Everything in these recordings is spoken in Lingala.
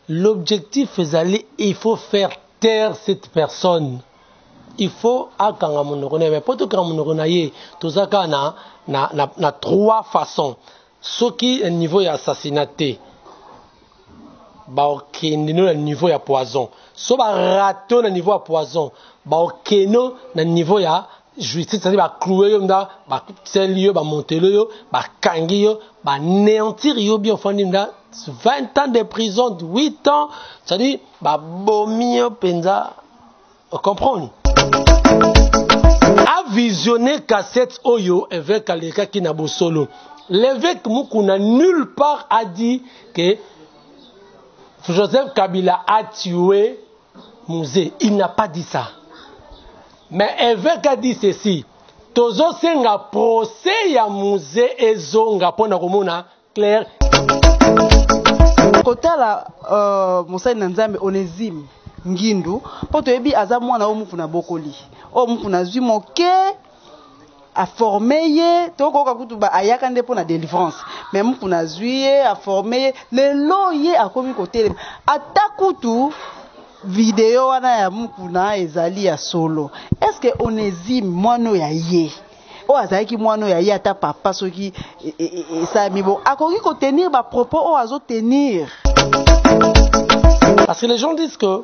l'objectif est il faut faire taire cette personne. Il faut akanga monokone mais poto kanga monokone tout ça na trois façons. Ce qui est niveau d'assassinat, au niveau de poison. So ba rato na niveau de poison, ba okeno na niveau ya justice, c'est-à-dire ba clouer yo mda, ba selio, ba montelo yo, ba kangi yo, ba néantir yo bien fandi mda 20 ans de prison, 8 ans, c'est-à-dire ba bomi yo penza, comprendre. A visionner cassette oyo avec Aleka Kinabo solo. L'évêque Mukuna nulle part a dit que Joseph Kabila a tué Mouzé. Il n'a pas dit ça. Mais l'évêque a dit ceci. Tozo senga procès ya Mouzé et zonga pona komona clair. Côté la Moussa Nanzambe Onésime Ngindu, poto ebi aza mwana o Mukuna bokoli. O Mukuna zwi moke a formé to ko ka kutuba ayaka nde pona délivrance mais Mukuna zwi a formé le loye a komi côté atakutu vidéo wana ya Mukuna ezali ya solo. Est-ce que Onésime mwano ya ye o azaki mwano ya ye ata papa soki ça mibo akoki ko tenir ba propos o azo tenir? Parce que les gens disent que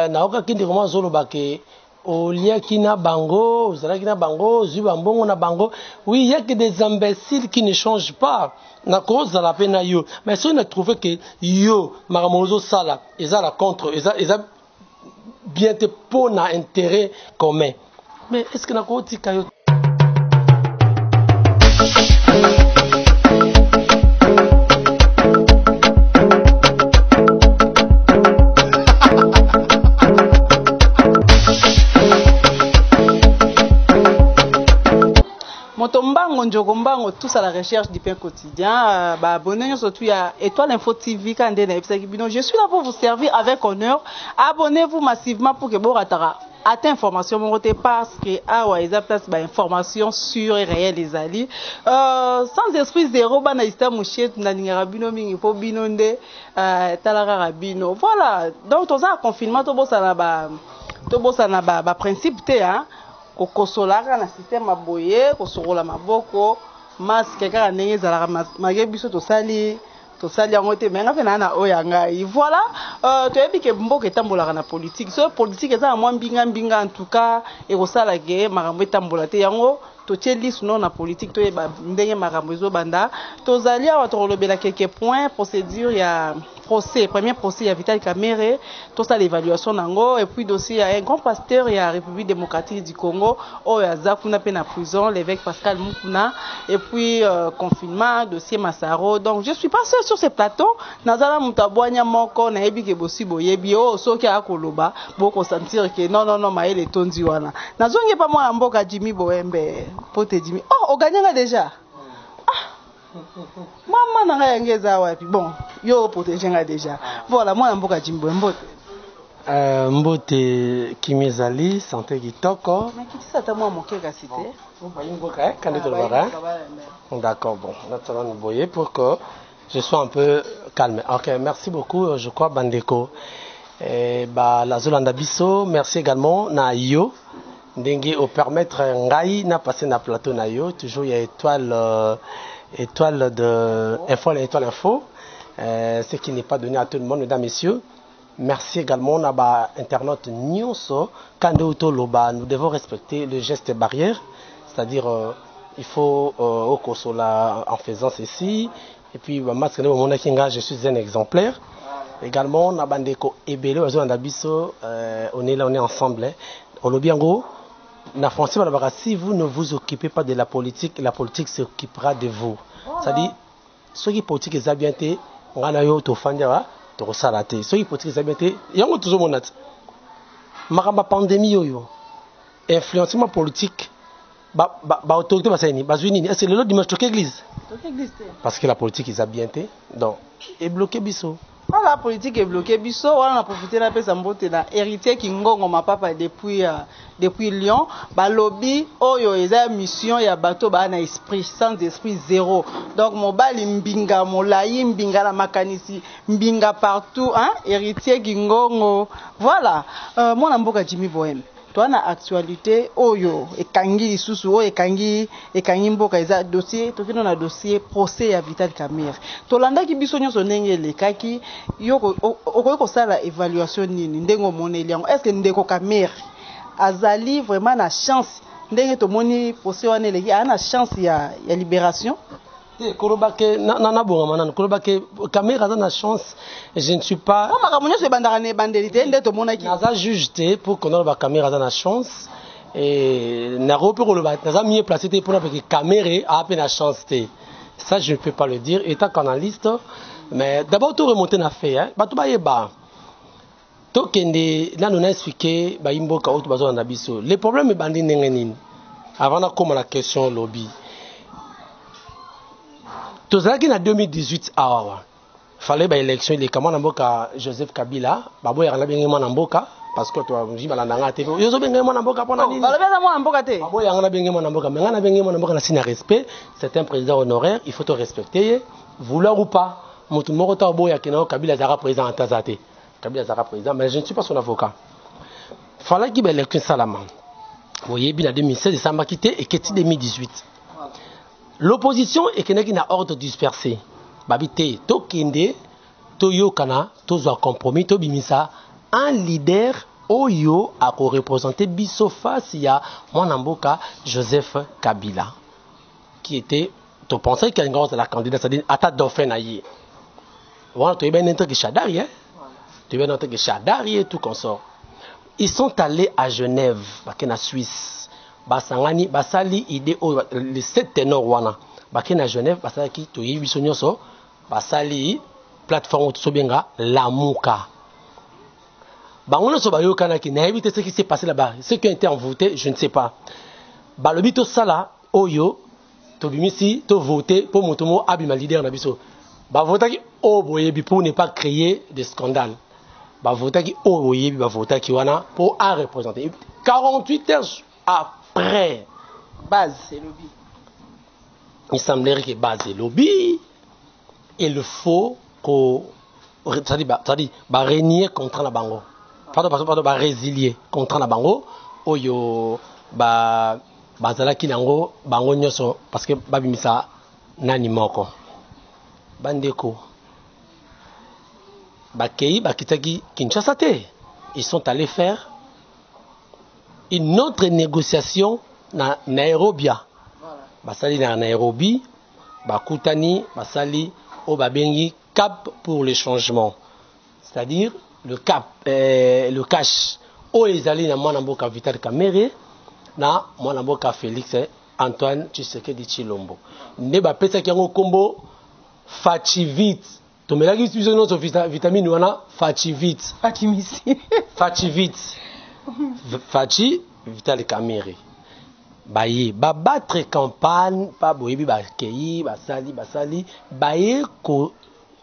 naoka kindi comment zolo bake au lien qui n'a bango, qui n'a bango, zubambongo na bango. Oui, il y a que des imbéciles qui ne changent pas. Na cause de la peine yo. Mais si on a trouvé que yo, maramozo sala, ils ont la contre, ils ont bien te pour na intérêt commun. Mais est-ce que na cause tika yo? Motombango Njogombango, tous à la recherche du pain quotidien. Abonnez-vous surtout à Étoile Info TV. Je suis là pour vous servir avec honneur. Abonnez-vous massivement pour que vous ayez information parce que il y a place d'information sûre et réelle les alliés. Sans esprit zéro, banaïsta mouchet naningabino mingi po binonde talara rabino. Voilà. Donc tout ça confinement to bossa na ba principe te hein. Kokosolaka na système aboye kosokola maboko masque kaka ndenge ezalaka mayebiso tosali yango te menga fe na oyanga voilà toyebi ke mboka etambolaka na politique so politique eza mwa mbinga en tout cas ekosala ke makambo etambola te yango totie liste non na politique toyeba ndenge makambo ezobanda tozali awa tokolobela quelques points procédure ya premier procès il y a Vital Kamerhe, tout ça l'évaluation nango et puis dossier il y a un grand pasteur il y a République démocratique du Congo oh il y a Zakuna peine à prison l'évêque Pascal Mukuna et puis confinement dossier Massaro. Donc je suis pas seul sur ce plateau nazala mutabwanya moko na yebi ke bosi boyebi oh soki akoloba boko sentir que non maele tondi wana nazonge pas moi mboka Jimmy Boembe pote Jimmy oh o gagnanga déjà. Maman n'a rien engagé wapi bon yo protéger nga déjà voilà moi mboka Jimbo mbote mbote kimizali santé kitoko mais qui ça t'a moi moqué ka cité on va mboka candidat le d'accord bon maintenant nous voyez pour que je sois un peu calme. OK, merci beaucoup je crois bandeko la Zolanda biso merci également na yo ndenge au permettre ngai na passer na plateau na yo toujours il y a étoile de étoile info ce qui n'est pas donné à tout le monde mesdames messieurs. Merci également à ba internaute nyonso kando toloba nous devons respecter le geste barrière c'est-à-dire il faut au kosola en faisant ceci et puis masque na mona kinga je suis un exemplaire également na bandeko ebele ozo na biso on est là on est ensemble olobiango na français si vous ne vous occupez pas de la politique s'occupera de vous. C'est-à-dire ceux qui politique est bien té ngana yo to fanja to salate ceux qui politique est bien té yango toujours monat makamba pandémie yo influencement politique ba autorité ba saini ba zuini est-ce le lot dimanche to église parce que la politique est bien té donc est bloqué biso. Voilà, la politique est bloquée. Bisso, on a profité de la mbote na héritier qui ngongo ma papa depuis Lyon. Ba lobby, oyo eza mission ya bateau ba na esprit, sans esprit zéro. Donc mon bali mbinga, molai mbinga la makanisi, mbinga partout, hein, héritier qui ngongo. Voilà, mon amboka Jimmy Bohem. Toi na actualité oyo ekangi lisusu oyo ekangi mboka eza dossier tokino na dossier procès ya Vital Kamerhe tolandaki biso nyonso ndenge elekaki yo okoki sala évaluation nini ndengo moneli yango est-ce que ndeko Kamerhe azali vraiment na chance ndenge tomoni procès wana eleki ana chance ya libération Kolobake na bonga manana kolobake Kamerhe a na chance je ne suis pas on maka munyo se bandaka ne bandelité nde to monaki naza juge pour qu'on ba Kamerhe a na chance et na rope kolobaka naza mieux placé pour que Kamerhe a peu na chance ça je ne peux pas le dire étant canaliste mais d'abord tout remonter na fait hein bato ba yeba to kende là nous a expliqué ba imboka auto bazo na biso les problèmes bandi ndengenini avant na comme la question lobby. Tout ça qui en 2018 fallait ba élection il est comment namboka Joseph Kabila babo ya bien mo namboka parce que toi on dit balandanga te yo zo benga mo namboka pona nini balo beza mo namboka te babo ya ngana bien mo namboka mais ngana bien mo namboka na sina respect c'est un président honoraire il faut te respecter vouloir ou pas mutu moko ta boya kena Kabila zara président antazate Kabila zara président mais je ne suis pas son avocat fallait qu'il ba élection salama vous voyez bien en 2016 ça m'a quitté et qu'est-ce 2018. L'opposition est qu'il y a ordre dispersé. Babité, to kende, to yokana, to zo compromis, to bimisa, un leader oyo a représenté bisofa siya Mwanamboka Joseph Kabila, qui était, tu pensais qu'il y a une grosse la candidate, c'est-à-dire Ata Dauphin naïe. Voilà, tu es bien entré que Chadari, hein? Tu es bien entré que Chadari et tout consort. Ils sont allés à Genève, en Suisse. Basangani basali idée les 7 ténors wana bakena Genève basali ki to yibiso nyonso basali plateforme to sobenga Lamuka bangono so bayokana ki na éviter ce qui s'est passé là-bas ceux qui ont été envoûtés je ne sais pas balobi to sala oyo to bimisi to voter pour motomo abima leader na biso ba votaki o boyebi pour ne pas créer de scandale ba votaki o boyebi ba votaki wana pour à représenter 48 heures après base c'est lobby. Il semblerait que base est lobby. Il faut qu'on régner contre la bango. Pardon, résilier contre la bango. Oyo bazala kinango bango nyoso parce que babimisa nani moko. Bandeko. Bakei bakitaki Kinshasa te. Ils sont allés faire une autre négociation na Nairobi. Basali na Nairobi, bakutani, basali au babengi cap pour le changement. C'est-à-dire le cap, le cash. O ezali na Mwanamboka Vital Kamerhe na Mwanamboka Félix Antoine Tshisekedi Tshilombo. Ne ba pesa kiango kombo Fachivit. Tomelaki biso no vitamine wana Fachivit. Fatimisi. Fachivit. Fachi Vital Kamerhe baye battre campagne pas boyebi bakei basali baye ko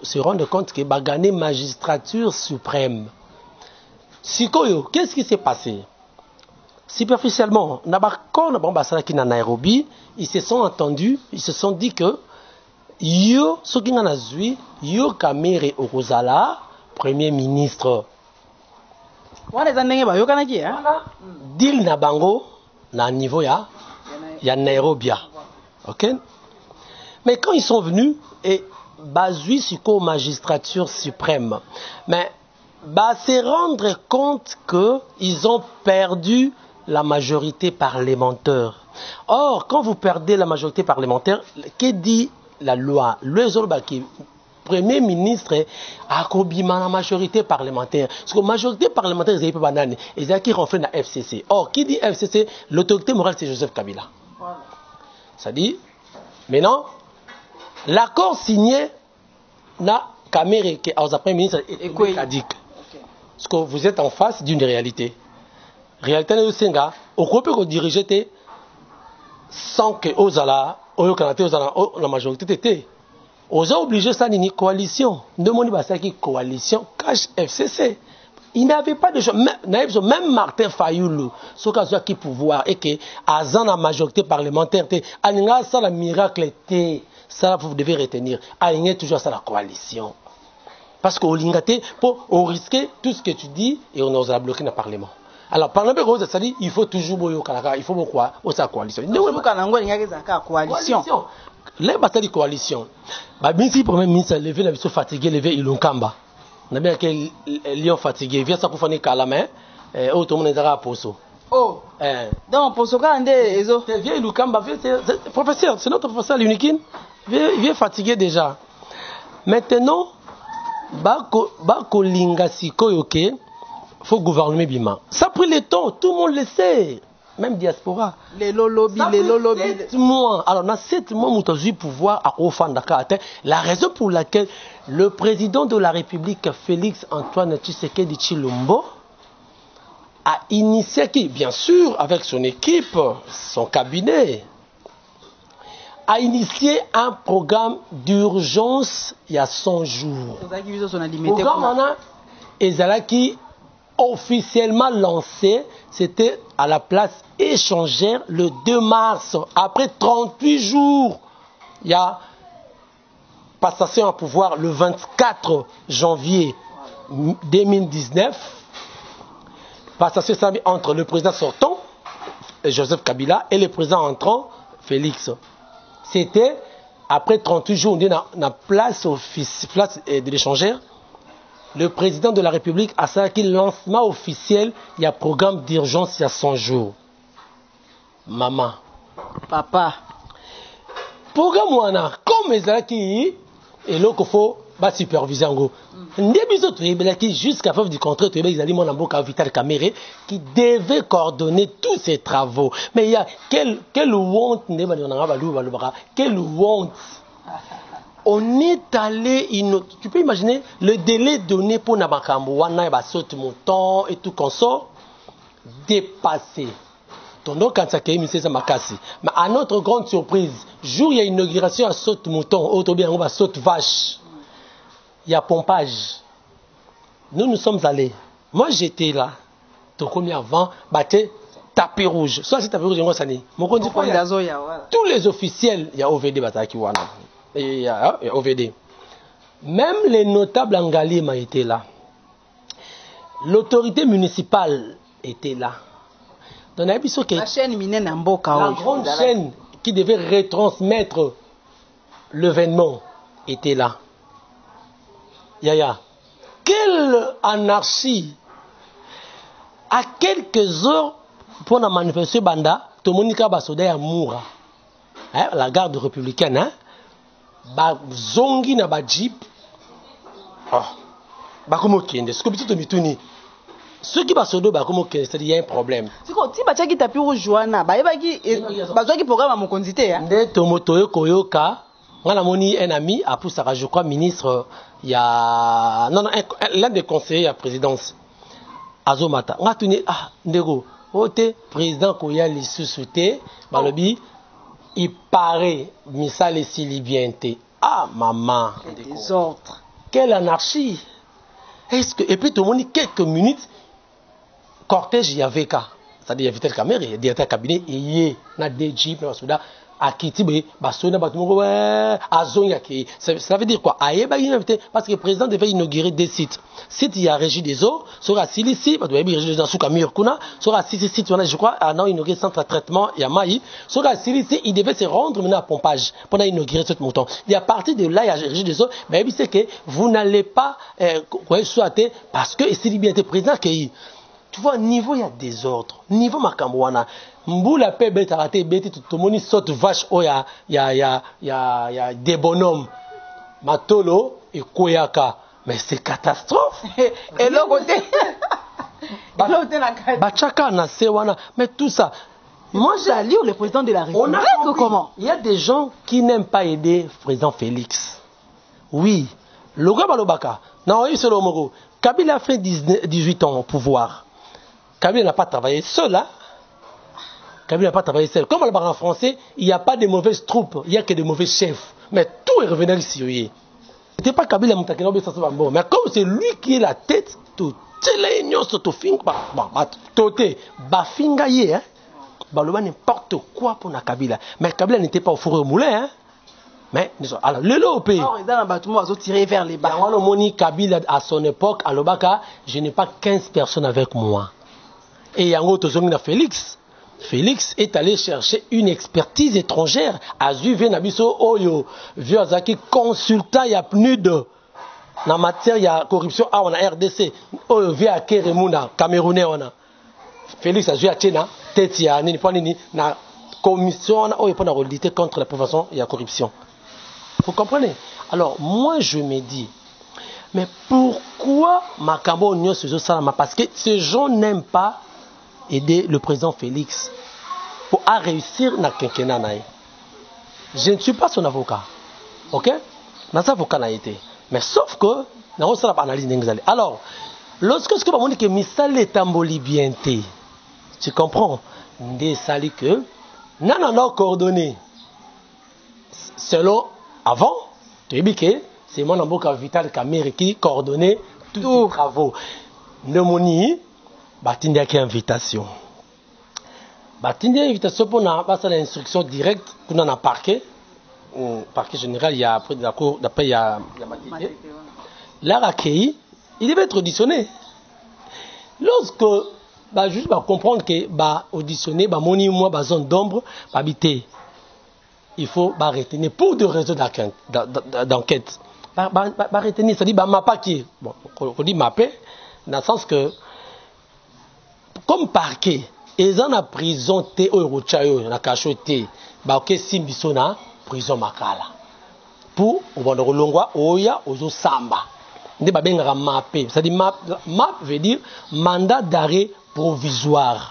se rendre compte que ba gagner magistrature suprême. Sikoyo, qu'est-ce qui s'est passé? Superficiellement na ba kon ba basala ki na Nairobi, ils se sont entendus, ils se sont dit que yo soki ngana zui yo Kamerhe okozala premier ministre. Deal na bango na niveau ya Nairobi. OK? Mais quand ils sont venus et bazui siko magistrature suprême, mais se rendre compte que ils ont perdu la majorité parlementaire. Or, quand vous perdez la majorité parlementaire, que dit la loi? Le Zolbaki Premier ministre a kobima la majorité parlementaire. Parce que la majorité parlementaire, ils pas banane. Ils ont qui renflé la FCC. Or, qui dit FCC? L'autorité morale, c'est Joseph Kabila. Ça dit, maintenant, l'accord signé na Kamerhe, qui est le Premier ministre, est caduc. Parce que vous êtes en face d'une réalité. Réalité, c'est que vous pouvez diriger sans que Ozala, la majorité était. Aux obligés, ça n'est ni coalition. Demandez à ça qui coalition, cache FCC. Il n'avait pas de choix. Même Martin Fayoulou, ce qui pouvoir, et que, à la majorité parlementaire, ça le miracle était, ça vous devez retenir. Il toujours ça la coalition. Parce qu'au Lingate, on risquer tout ce que tu dis et on ose bloquer dans le Parlement. Alors, par exemple, ça dit, il faut toujours il faut quoi? Sa coalition. Coalition. Les batailles de coalition. Bien si le Premier ministre levé la vision fatiguée, levé Ilunkamba. On a bien que Lyon fatigué, vient ça pour faire la main, tout le monde est à Poso. Oh! Donc, Poso, quand on est. Viens Ilunkamba, professeur, c'est notre professeur Lunikin, viens fatigué déjà. Maintenant, Bako Linga Sikoyoke, faut gouverner Bima. Ça a pris le temps, tout le monde le sait. Même diaspora. Les lobbies. 7 mois. Alors, dans 7 mois, nous avons eu pouvoir à Ofandaka. La raison pour laquelle le président de la République, Félix Antoine Tshisekedi Tshilombo, a initié, bien sûr, avec son équipe, son cabinet, a initié un programme d'urgence il y a 100 jours. Le programme Ezalaki officiellement lancé, c'était à la place échangère le 2 mars. Après 38 jours, il y a passation à pouvoir le 24 janvier 2019. Passation entre le président sortant, Joseph Kabila, et le président entrant, Félix. C'était après 38 jours, on est dans la place de l'échangère. Le président de la République a fait un lancement officiel, il y a un programme d'urgence il y a 100 jours. Maman. Papa. Programme wana comme ezalaki et là qu'il faut superviser en gros. Ndébiso tuyebelaki jusqu'à preuve du contraire tuyebelaki mon amboka Vital Kamerhe qui devait coordonner tous ces travaux. Mais il y a quelle honte quelle honte. On est allé, tu peux imaginer le délai donné pour Nabakambo, Wana, Basot, Mouton et tout consort, dépassé. Donc, quand ça a Makasi. Mais à notre grande surprise, jour il y a inauguration à Saute Mouton, Autobien, on va Saute Vache. Il y a pompage. Nous sommes allés. Moi, j'étais là. Donc, on est avant, batté, tapis rouge. Soit c'est tapis rouge, on s'en est. Tous les officiels, il y a OVD Bataki Wana. Et OVD. Même les notables Angalima étaient là. L'autorité municipale était là. Donc, la chaîne Minen Mboka. La grande chaîne qui devait retransmettre l'événement était là. Yaya. Quelle anarchie! À quelques heures pour la manifester Banda, Tomonika Basoda ya Moura. La garde républicaine, hein? Zongi na ba jeep. Bakomo kende. Ce que petit to mituni. Ceux qui basodo bakomo kende, c'est-à-dire il y a un problème. C'est quoi? Si bachaki tapi rejoindre, bayebaki bazwaki programme à mon condité hein. Nde tomotoyo koyoka, ngana moni un ami a poussé je crois ministre il y a l'un des conseillers à la présidence. Azomata. Ngatuni ndego, ote président koya lisusuté, balobi il paraît, Missal et Silibienté. Ah, maman. Des ordres. Quelle anarchie. Et puis, tout le monde, quelques minutes, cortège, il y avait qu'à. C'est-à-dire, il y avait tel caméra, il y avait tel cabinet, il y a des jeeps, à Kiti, Basona, ça veut dire quoi? Parce que le président devait inaugurer des sites. Site, il y a Régie des eaux, sera Silici, parce qu'il y a Régie des eaux, Soukamir Kuna, sera Site, je crois, à inauguré centre de traitement, il y a Maï, sera Silici, il devait se rendre maintenant à pompage pour inaugurer ce mouton. Et à partir de là, il y a Régie des eaux, mais il sait que vous n'allez pas, souhaiter, parce que s'il bien été président, tu vois, niveau, il y a des ordres. Niveau Makambouana. Mboula pe betarate beti tout le monde saute vache oh ya des bonhommes Matolo et Koyaka mais c'est catastrophe et l'autre côté Bachaka na sewana mais tout ça moi j'ai lu le président de la République comment il y a des gens qui n'aiment pas aider le président Félix oui le gars balobaka non il c'est le Mogo Kabila a fait 18 ans au pouvoir Kabila n'a pas travaillé seul hein. Kabila n'a pas travaillé seul. Comme on le parle en français, il n'y a pas de mauvaises troupes, il n'y a que de mauvais chefs. Mais tout est revenu ici. C'était pas Kabila Moutakena, mais comme c'est lui qui est la tête, tout Bafinga ye, Baloba n'importe quoi pour la Kabila. Mais Kabila n'était pas au four au moulin. Hein? Mais, alors, le lot pays. Tiré vers les bas. Kabila à son époque, à l'Obaka, je n'ai pas 15 personnes avec moi. Et Yango Tozongina Félix. Félix est allé chercher une expertise étrangère. Azu Nabiso Oyo, vieux Azaki, consultant, il y a plus de. Dans matière, il y a corruption, on a RDC. Oyo, vieux Akeremuna, Camerounais, on a. Félix a joué à Tchena, Tetia, Nini, na commission, on a pas lutter contre la prévention et la corruption. Vous comprenez? Alors, moi, je me dis, mais pourquoi Makambo Nyo se Salama? Parce que ces gens n'aiment pas aider le président Félix pour réussir na quinquennat. Je ne suis pas son avocat. Ok? Dans avocat n'a été. Mais sauf que, nous avons analyse d'Engzali. Alors, lorsque ce que vous dites que Missal est tamboli bien, tu comprends? Des sali que, nous avons coordonné. Selon, avant, tu dis que c'est mon avocat Vital Kamerhe qui coordonnait tous les travaux. Nemoni, Batindi a invitation. Batindi a invitation pour l'instruction directe pour un parquet. Parquet général, il y a après de la cour, d'après il y a Batindi. Là, accueilli, il devait être auditionné. Lorsque, juste comprendre que, auditionné, moni moi, zone d'ombre, habiter, il faut retenir pour des raisons d'enquête. Retenir, ça dit, mappa qui est, bon, on dit mapper, dans le sens que, comme parquet, ils ont la prison té au Rochayo, na cachoté, ok simbisona prison makala. Pour au Longwa oya ozo samba. Ne ba benga mapé, ça dit map veut dire mandat d'arrêt provisoire.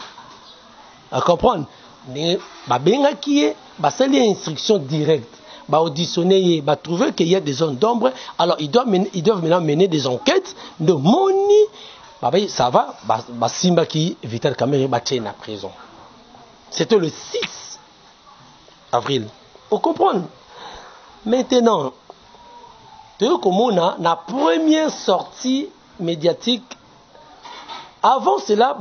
À comprendre? Ne ba benga qui est ba sali instruction directe. Ba auditionner, ba trouver qu'il y a des zones d'ombre, alors ils doivent maintenant mener des enquêtes de moni. Ça va, Simba qui Vital Kamerhe battait en prison. C'était le 6 avril. Vous comprenez? Maintenant, tu vois comment on a la première sortie médiatique. Avant cela,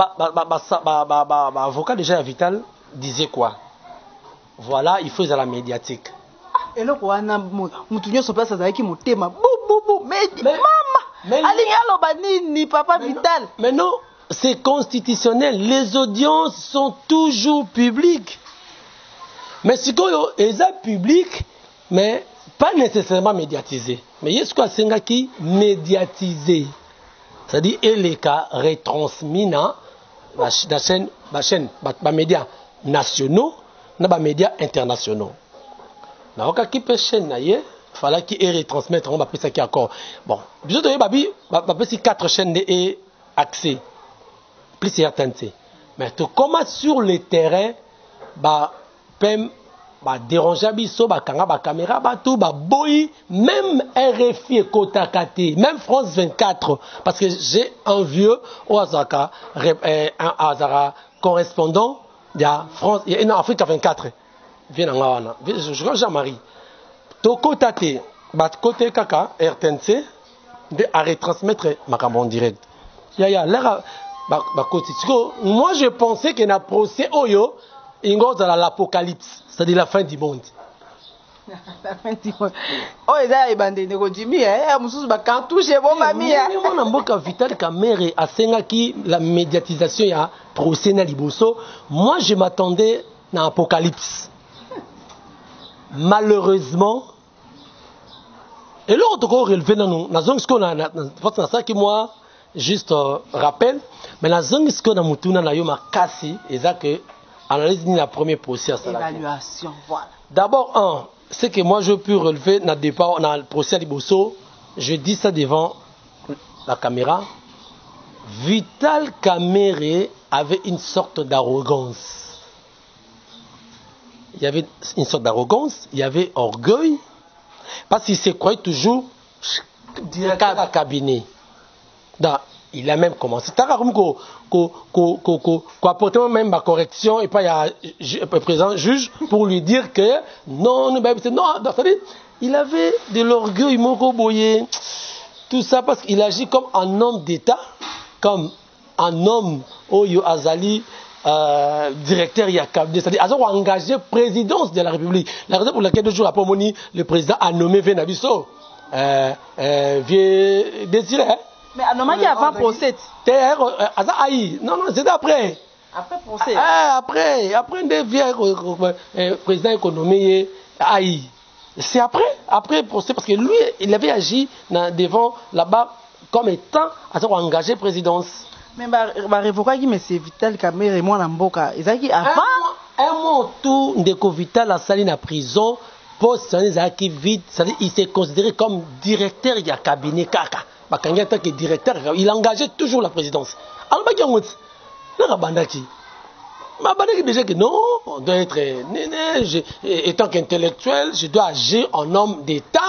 avocat déjà à Vital disait quoi? Voilà, il faut la médiatique. Et là, on a Moutounio sur place avec qui m'a mais papa Vital. Mais non, c'est constitutionnel. Les audiences sont toujours publiques. Mais si elles sont publiques, mais pas nécessairement médiatisées. Mais il y a ce qu'on a qui médiatisé. C'est-à-dire, les cas retransmis dans la chaîne, les médias nationaux, dans les médias internationaux. Dans le cas qui peut chaîne, il fallait qu'il retransmette, on va appeler ça qui accord. Bon, bisous de babi, si 4 chaînes et accès, plus certaines. Mais tout comme sur le terrain, déranger biso, kanga, caméra, tout, boy, même RFI Kotakate, même France 24, parce que j'ai un vieux Oazaka, un Azara correspondant, il y a France, il y a Afrique 24. Viens en je crois Jean-Marie. Toko Tate, côté Kaka, RTNC, de à retransmettre ma caméra en direct. Moi je pensais qu'il y a un procès Oyo, il y a l'apocalypse, c'est-à-dire la fin du monde. La fin du monde. Oh, il y a des bandes de Jimmy, hein, Moussous Bakantou, chez bon mamie. Mon amboka Vital Kamerhe a Sengaki, la médiatisation, il y a procès na Liboso. Moi je m'attendais à l'apocalypse. Malheureusement, et là on te relevé dans nous, la zone ce qu'on a, c'est ça qui moi juste rappelle, mais la zone ce qu'on a moutuna na yoma kasi, et ça que analyse ni la première procès. Évaluation, voilà. D'abord ce que moi je peux relever dans le départ, dans le procès à Liboso, je dis ça devant la caméra. Vital Kamerhe avait une sorte d'arrogance. Il y avait une sorte d'arrogance, il y avait orgueil, parce qu'il se croyait toujours direct à cabinet. il a même commencé. T'as apporté même ma correction et pas il y a un président juge pour lui dire que non, il avait de l'orgueil, Moko Boye, tout ça parce qu'il agit comme un homme d'État, comme un homme Oyo Azali, directeur Yakab, c'est-à-dire ils ont engagé présidence de la République. La raison pour laquelle 2 jours après Moni, le président a nommé Venabiso, vieux désiré. Mais à moment il y a pas procès. Non, c'est après. Après procès. Après des vieux président économique Aïe. C'est après procès parce que lui, il avait agi devant là-bas comme étant engagé présidence. Mais bah révoquer qui monsieur Vital Kamerhe et moi Namboka, ils avant un mois tout de Vital a sali na prison poste qui vite, c'est-à-dire il s'est considéré comme directeur du cabinet kaka. Bakanga tant que directeur, il engageait toujours la présidence. Alors ba qui na bandaki. Ma bandaki déjà que non, on doit être étant qu'intellectuel, je dois agir en homme d'État.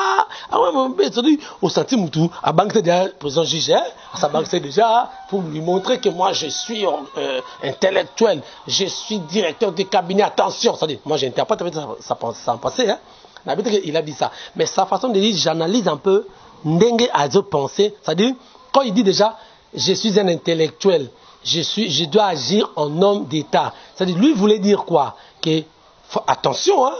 C'est-à-dire au senti mutu, à banque déjà président juge, à sa banque c'est déjà pour lui montrer que moi je suis intellectuel, je suis directeur de cabinet. Attention, c'est-à-dire moi j'interprète ça en passé, hein. Il a dit ça, mais sa façon de dire, j'analyse un peu Ndenge a pensé, c'est-à-dire quand il dit déjà je suis un intellectuel, je dois agir en homme d'État, c'est-à-dire lui voulait dire quoi? Que attention, hein,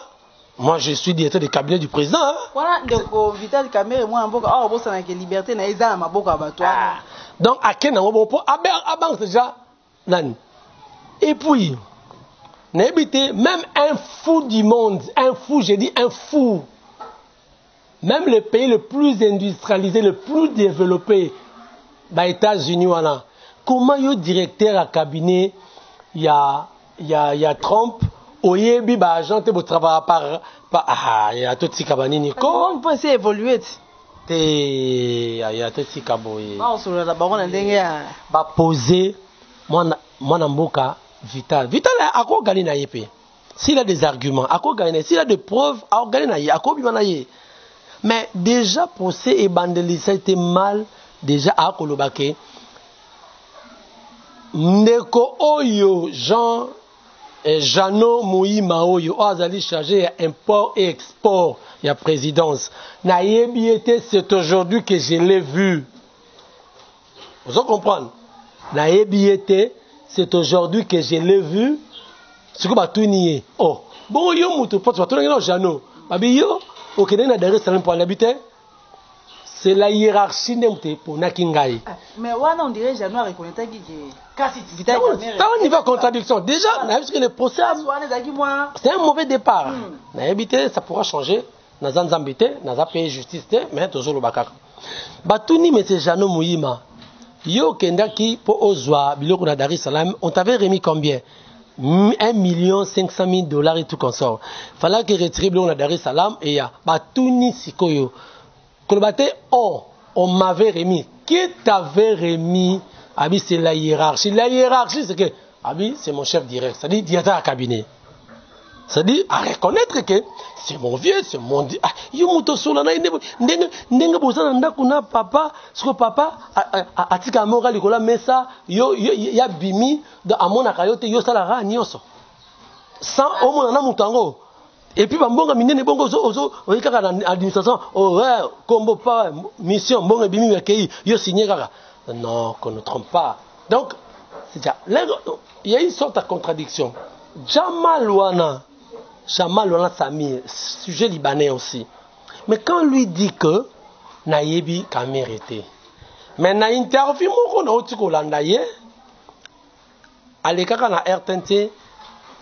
moi je suis directeur de cabinet du président, hein. Voilà, donc Vital Kamerhe moi Mboka bossa na liberté na eza na maboko abatwa. Donc à quel moment pour banque déjà nan. Et puis même un fou du monde, un fou, j'ai dit un fou. Même le pays le plus industrialisé, le plus développé, les États-Unis, voilà. Comment le directeur à cabinet, il y a Trump, oyebi ba agent te travailler par il y a tout ce kabani niko. On peut essayer évoluer. Il y a tout ce kaboy. On se la baronne ndenge ba poser moi Mboka Vital a quoi gagner na yepé. S'il a des arguments, à quoi gagner? S'il a des preuves, à quoi gagner na à quoi bimanaye. Mais déjà procès et bandeli ça a été mal déjà à Kolobake. Ndeko oyo Jean Jano Moïma oyo azali chargé import et export il y a présidence. Nayebi était c'est aujourd'hui que je l'ai vu. Vous comprenez? Nayebi était c'est aujourd'hui que je l'ai vu. Ce que tu nié. Oh, bon yo mutu pote tu n'as Jano. Babi yo au Kenya na Dar es Salaam pour l'habiter. C'est la hiérarchie n'emte pour Nakingai. Mais on dirait Jano a reconnu que Vital Kamerhe. T'as un niveau de contradiction. Déjà, puisque le procès c'est un mauvais départ. N'habiter ça pourra changer. Nazan Zambité, Naza paye justice, mais toujours le bakaka. Batuni mais c'est Jano Moïma. Yo Kendaki pour Ozwa, Biloko na Dar es Salaam, on t'avait remis combien? 1 500 000 $ et tout comme ça. Fallait que retire Biloko na Dar es Salaam et ya Batuni Sikoyo. Kolobate on m'avait remis. Qui t'avait remis? Abi c'est la hiérarchie. La hiérarchie c'est que Abi c'est mon chef direct, c'est-à-dire directeur à cabinet. C'est-à-dire à reconnaître que c'est mon vieux, c'est mon yo muto solo na ndenge bozana ndako na papa, ce que papa atika mora likola mesa yo ya bimi dans amona kayote yo sala ra nyoso. Sans au moins na mutango. Et puis bambonga minene bongo ozo oyikaka na administration oh ouais combo pas mission bonga bimi yakei yo signé kaka. Non, qu'on ne trompe pas. Donc c'est ça. Il y a une sorte de contradiction. Jamal Wana Samir, sujet libanais aussi. Mais quand lui dit que Nayebi Kamerhe était, mais na interview moko na otiko landaye, alekaka na RTNT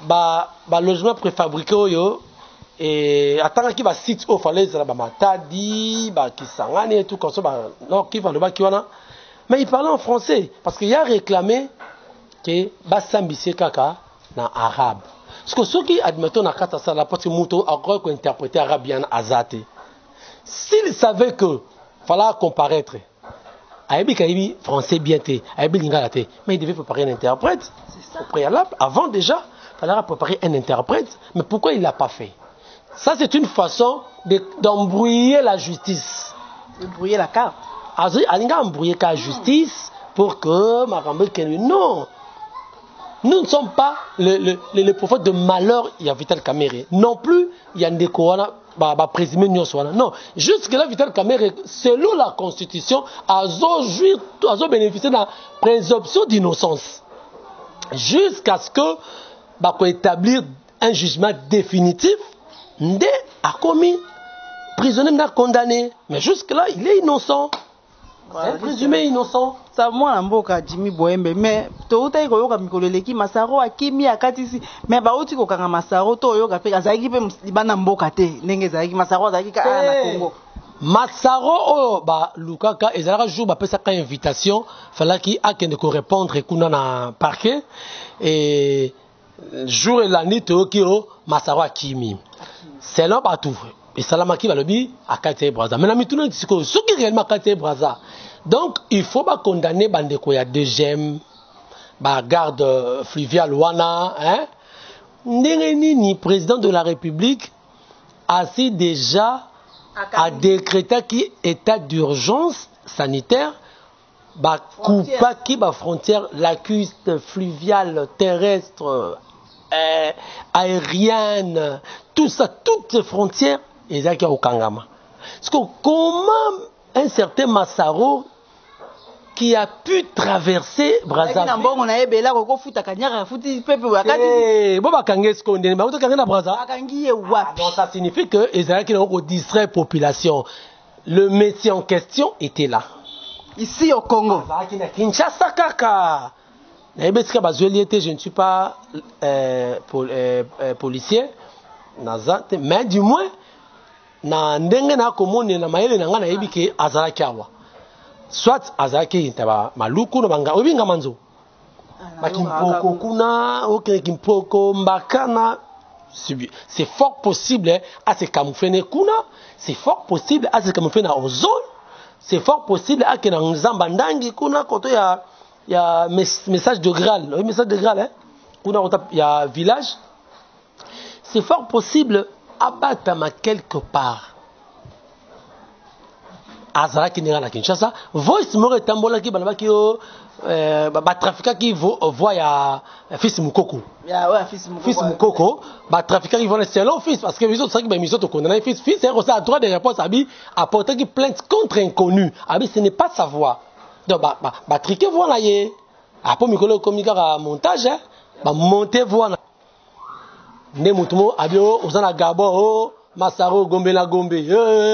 ba logement préfabriqué oyo et attends qui va site au falaise la ba Matadi, ba Kisangani et tout comme ça ba non qui va le ba kiwana. Mais il parlait en français parce qu'il a réclamé que Bassambissé Kaka na arabe. Parce que ceux qui admettent na kata ça la parce que Mouto a encore interprété arabe bien azate. S'il savait que fallait comparaître Aïbi Kaibi français bien té, Aïbi lingala té, mais il devait préparer un interprète. C'est ça. Au préalable, avant déjà, il fallait préparer un interprète. Mais pourquoi il l'a pas fait? Ça c'est une façon d'embrouiller la justice. Embrouiller la carte. Alinga embrouiller la justice pour que Marambe non. Nous ne sommes pas les prophètes de malheur, il y a Vital Kamerhe. Non plus, il y a Ndekowana, présumé Nyoswana. Non, jusque-là, Vital Kamerhe, selon la Constitution, a bénéficié de la présomption d'innocence. Jusqu'à ce que, établir un jugement définitif, Ndé a commis, prisonnier n'a condamné. Mais jusque-là, il est innocent. C'est présumé innocent. Ça moi na mboka Jimmy Boembe mais to utai ko yoka mikolo leki Masaro akimi akatisi mais ba uti ko kanga Masaro to yoka pe azaki pe libana mboka te ndenge zaki Masaro azaki ka na Congo. Masaro Lukaka ezalaka jour ba pesa ka invitation falaki akende ko répondre kuna na parquet et jour et la nuit to kiro Masaro akimi. C'est là ba tout. Et Salamaki va le dire à Kate Braza. Mais la mituna dit que ce qui est réellement Kate Braza. Donc il faut pas condamner Bandeko ya deuxième, garde fluvial Wana, hein. Ni président de la République a déjà a décrété qui état d'urgence sanitaire, coupa qui frontière lacustre fluviale terrestre, aérienne, tout ça, toutes ces frontières. Ezaki au Kangama. Parce que comment un certain Masaro qui a pu traverser Brazzaville. Donc ça signifie que Ezaki n'a pas distrait la population. Le métier en question était là. Ici au Congo. Kinshasa kaka. Je ne suis pas policier, mais du moins na ndenge na komone na mayele na ngana yebike azalaki awa soit azalaki taba maluku no banga obinga manzo bakimpoko kuna okimpoko mbakana c'est fort possible à se camoufler kuna, c'est fort possible à se camoufler na ozone, c'est fort possible à que na nzamba ndangi kuna koto ya message de Graal, le message de Graal hein kuna il y a village, c'est fort possible abatama quelque part. Azara qui n'est pas à Kinshasa, voice mort et tambola qui balaba qui trafiquant qui voit ya fils Mukoko. Ouais, fils Mukoko, trafiquant qui voit selon fils parce que les autres ça qui mis autres condamné fils c'est un droit de réponse abi apporter qui plainte contre inconnu. Abi ce n'est pas sa voix. Donc triquer voix là yé. Après Mikolo communiquer montage hein, monter voix là. Ne mutumo abio uzana gabo Masaro gombe la gombe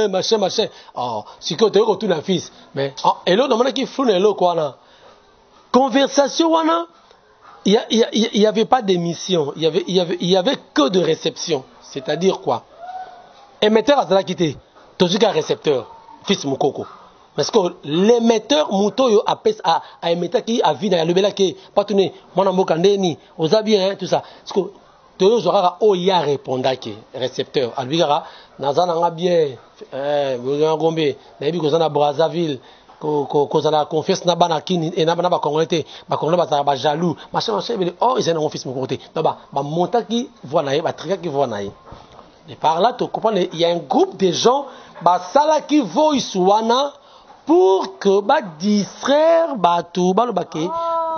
machin oh si que tu retournes un fils mais hello demande qui flou hello quoi là conversation wana il y avait pas d'émission il y avait que de réception c'est-à-dire quoi émetteur azala quitté tozuka récepteur fils Mukoko parce que l'émetteur muto yo apes à émetteur qui a vie dans le bela qui pas tourner mwana mboka ndeni ozabi hein tout ça parce que toujours aura oya répondre que récepteur albigara nazana bien gombe na bi ko zana Brazzaville ko zana confiance na bana kini et na bana ba congolais ba congolais ba jaloux machin oh ils ont un fils mon côté donc ba monta qui voit na ba trika qui voit na et par là tu comprends il y a un groupe de gens ba sala qui voice wana pour que ba distraire ba tout ba lo baké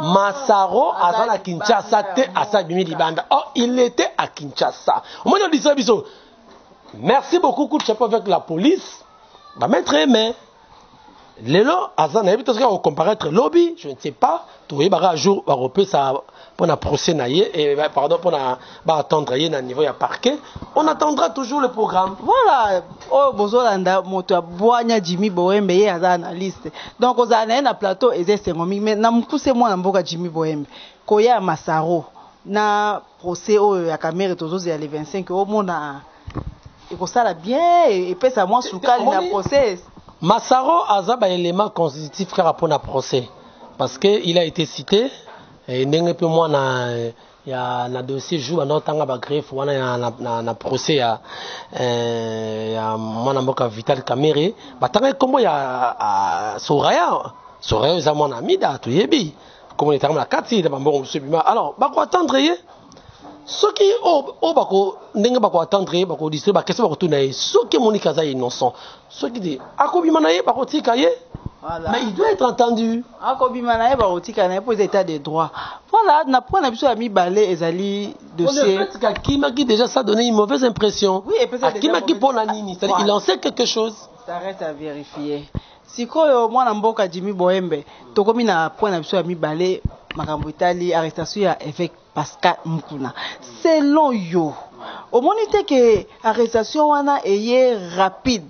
Masaro à Kinshasa à Sabimi Libanda. Oh, il était à Kinshasa. Au moment de ça, merci beaucoup, coup de chapeau avec la police. Bah, maître, mais Lélo, Azan, on comparaître lobby, je ne sais pas. Tu vois, un jour, on peut ça pour un procès et pardon pour attendre un niveau à parquet. On attendra toujours le programme. Voilà. Oh, bozolanda moto boanya Jimmy Boembe ye Azan analyste. Donc on a un plateau et c'est ngomi mais na mukuse moi na mboka Jimmy Boembe. Koya Masaro na procès ya Kamerhe tozozi ya le 25 au mona ekosala bien et pesa moi soukali na procès. Masaro a un élément constitutif par rapport à procès parce que il a été cité et n'engue peu moins il y a un dossier joue dans tanga ba greffe wana na procès ya mwana mboka Vital Kamerhe batanga kombo ya Soraya za mwana amida to yebi comment est la kati de bambo subima alors ba ko attendre ye ceux qui bako ndenge bako attendre bako distribuer ba question bako tourner ceux qui Monica za innocent ceux qui dit akobima na ye bako tika ye Voilà. Mais il doit être entendu. Akobimana eba otika na pour état de droit. Voilà, na point na biso ami balé ezali dossier. Le fait qu'Akimaki déjà ça donné une mauvaise impression. Oui, et peut-être Akimaki pour la nini, c'est-à-dire il en sait quelque chose. Ça reste à vérifier. Sikoyo mwana mboka Jimmy Boembe, tokomi na point na biso ami balé makambo itali arrestation ya évêque Pascal Mukuna. Selon yo, au monite que arrestation wana eye rapide.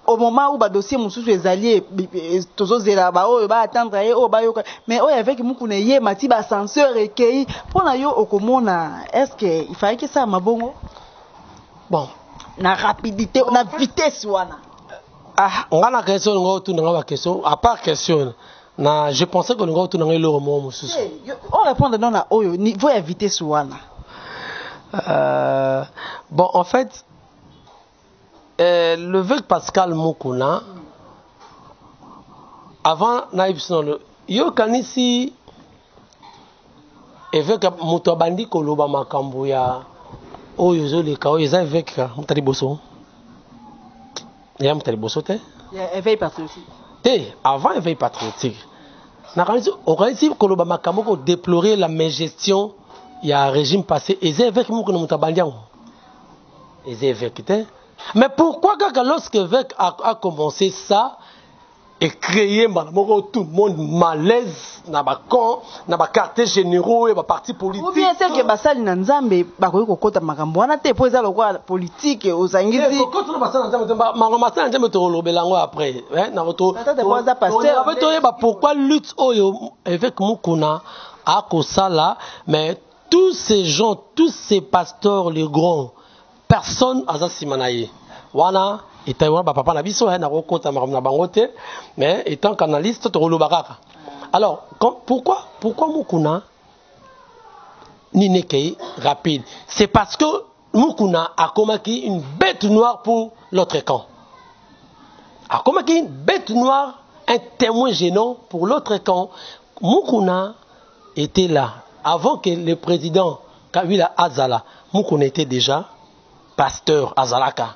Au moment où le dossier mosusu ezali tozozela ba oyo ba attendre ye o ba yoka mais oyo avec Mukuna ye mati ba censeur ekei pona yo okomona est-ce que il fallait que ça mabongo bon na rapidité na vitesse wana on a la question ngo tu nga ba question à part question na je pensais que ngo tu nga le mo mosusu on répond non na oyo niveau ya vitesse wana bon en fait l'évêque Pascal Mukuna, avant Naïbson, yo kanisi évêque Mutobandi Koloba Makambuya, oh yozo le kao, yeza évêque Mutali Bosso. Y'a Mutali Bosso te? Y'a éveil patriotique. Te, avant éveil patriotique. Na kanisi Koloba Makambu ko déplorer la mégestion, il y a un régime passé, yeza évêque Mukuna Mutabandi yango. Yeza évêque te? Mais pourquoi quand lorsque l'évêque a commencé ça et créé tout le monde malaise dans les quartiers généraux et les partis politiques? Ou bien c'est que basali na nzambe bakoyi kokota makambo wana te po eza lokwa politique ozangisi kokota basali na nzambe makambo nzambe to lobelango après na roto pourquoi lutte oyo avec Mukuna a kosala mais tous ces gens tous ces pasteurs les grands personne aza simanaye wana itawa ba papa na biso na kokota na bangote mais étant canaliste to lobakaka alors pourquoi Mukuna ni nekei rapide c'est parce que Mukuna a commis une bête noire pour l'autre camp a commis une bête noire un témoin gênant pour l'autre camp Mukuna était là avant que le président Kabila Azala Mukuna était déjà pasteur Azalaka.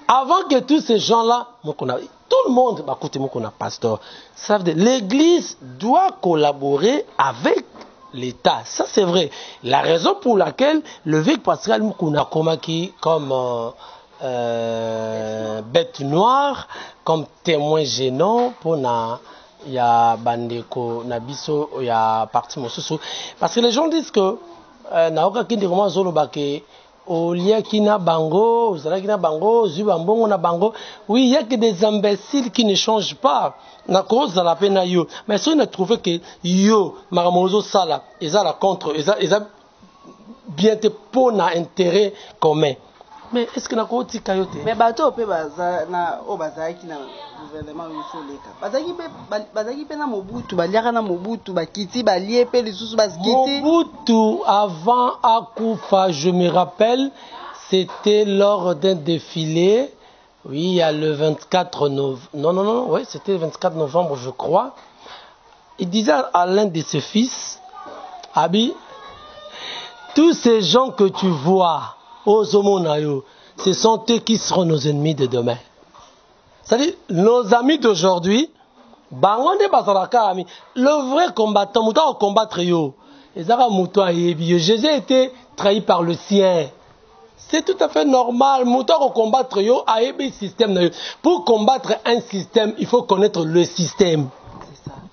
Avant que tous ces gens-là, tout le monde, écoutez, Mukuna pasteur, ça veut dire l'Église doit collaborer avec l'État. Ça c'est vrai. La raison pour laquelle le évêque Pascal Mukuna Komaki comme bête noire, comme témoin gênant pour il y a Bandeko, Nabiso, il y a parti Mosusu. Parce que les gens disent que Naoka Kindiroma Zolobake Olia Kina Bango, Zalakina Bango, Zubambongo na Bango. Oui, il n'y a que des imbéciles qui ne changent pas. Na cause de la peine yo. Mais si on a trouvé que yo, Maramozo Sala, ils ont contre, ils ont bien te pour intérêt commun. Mais est-ce que na koti kayote? Mais bato pe baza na o bazaki na gouvernement usoleka. Bazaki pe na Mobutu, baliaka na Mobutu, bakiti balie pe lisusu baskiti. Mobutu avant Akufa, je me rappelle, c'était lors d'un défilé. Oui, il y a le 24 novembre. Non, oui, c'était le 24 novembre, je crois. Il disait à l'un de ses fils, Abi, tous ces gens que tu vois, ce sont eux qui seront nos ennemis de demain. C'est-à-dire, nos amis d'aujourd'hui, le vrai combattant, Mouta au combattre yo. Jésus a été trahi par le sien. C'est tout à fait normal. Mouta au combattre yo, système. Pour combattre un système, il faut connaître le système.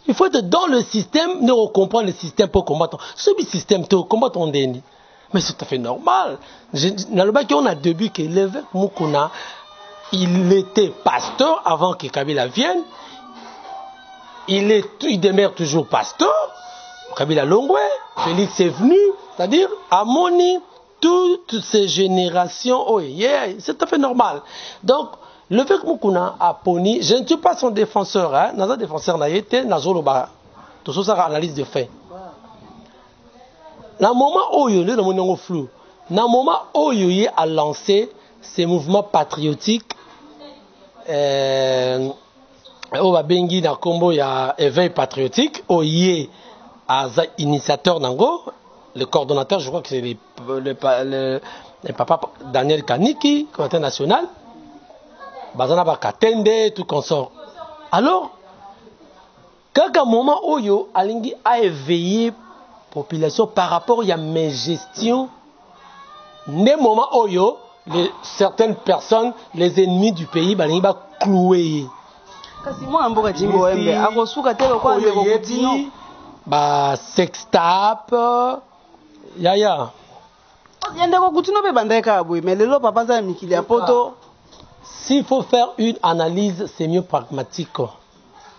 Il faut être dans le système, nous comprendre le système pour combattre. Ce système, tu combattre on déni. Mais c'est tout à fait normal. On a début que l'évêque Mukuna, il était pasteur avant que Kabila vienne. Il demeure toujours pasteur. Kabila Longwe, Félix est venu, c'est-à-dire Amoni, toutes ces générations. Oh yeah, c'est tout à fait normal. Donc, l'évêque Mukuna a poni. Je ne suis pas son défenseur. Hein. Naza défenseur n'a été Nazoloba. Tout ça, c'est analyse de fait. Dans le moment où il y flou, dans le moment où il a lancé ces mouvements patriotiques, au Babengi na Kombo il y a éveil patriotique, où il y a initiateur Nango, le coordonnateur, je crois que c'est le papa Daniel Kaniki, coordinateur national, Bazana Bakatende, tout consort. Alors, kaka moment oyo alingi a éveillé population par rapport à mes gestions, ne moment oyo certaines personnes, les ennemis du pays, balingi ba clouer. Kasi moi mboka Jimbo Wembe akosuka te lokwa ndeko kutino ba sextape ya ndeko kutino pe bandeka abwe mais lelo papa za mikili ya poto. S'il faut faire une analyse, c'est mieux pragmatique.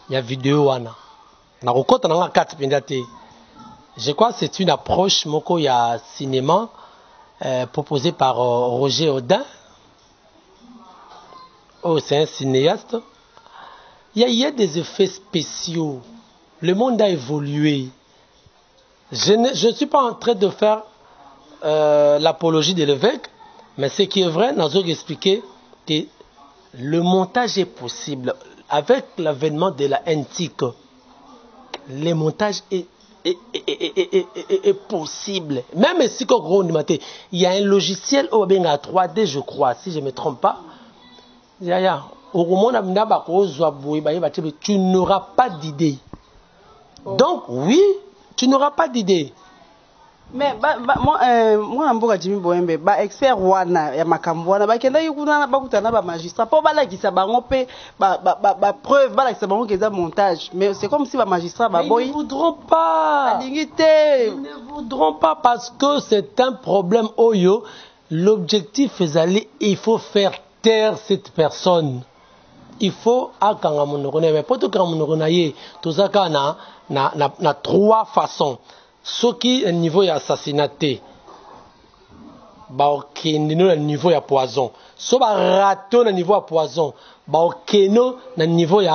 Il y a vidéo wana. Na kokota na ngakati pendate. Je crois que c'est une approche moko ya cinéma proposée par Roger Audin. Oh, c'est un cinéaste. Il y a des effets spéciaux. Le monde a évolué. Je ne suis pas en train de faire l'apologie de l'évêque, mais ce qui est vrai, nous avons expliqué que le montage est possible. Avec l'avènement de la NTIC, le montage est possible. Même si il y a un logiciel au 3D, je crois, si je ne me trompe pas. Tu n'auras pas d'idée. Donc, oui, tu n'auras pas d'idée. Mais moi mboka Jimmy Boembe ba expert wana ya makambo wana ba kenda yikuna na bakutana ba magistrat po bala kisa bango pe ba preuve bala kisa bango keza montage, mais c'est comme si ba magistrat ba boy ils ne voudront pas. Ils ne voudront pas parce que c'est un problème oyo. L'objectif est d'aller, il faut faire taire cette personne. Il faut akanga monokone mais poto kanga monokone to zaka na trois façons. Ce qui est au niveau d'assassinat, au niveau de poison. Ce qui est raton au niveau de poison, au niveau de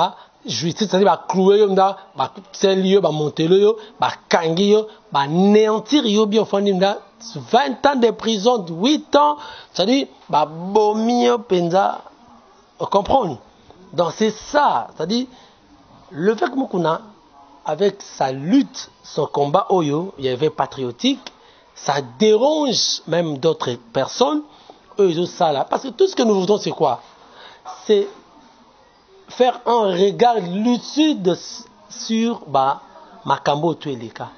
justice, c'est-à-dire clouer, monter, kangi, néantir, 20 ans de prison, 8 ans, c'est-à-dire bomio penza, comprendre. Donc c'est ça, c'est-à-dire le fait que Mukuna, avec sa lutte, son combat oyo, il y avait patriotique, ça dérange même d'autres personnes, eux ils ont ça là. Parce que tout ce que nous voudons c'est quoi? C'est faire un regard lucide sur Makambo Tueleka.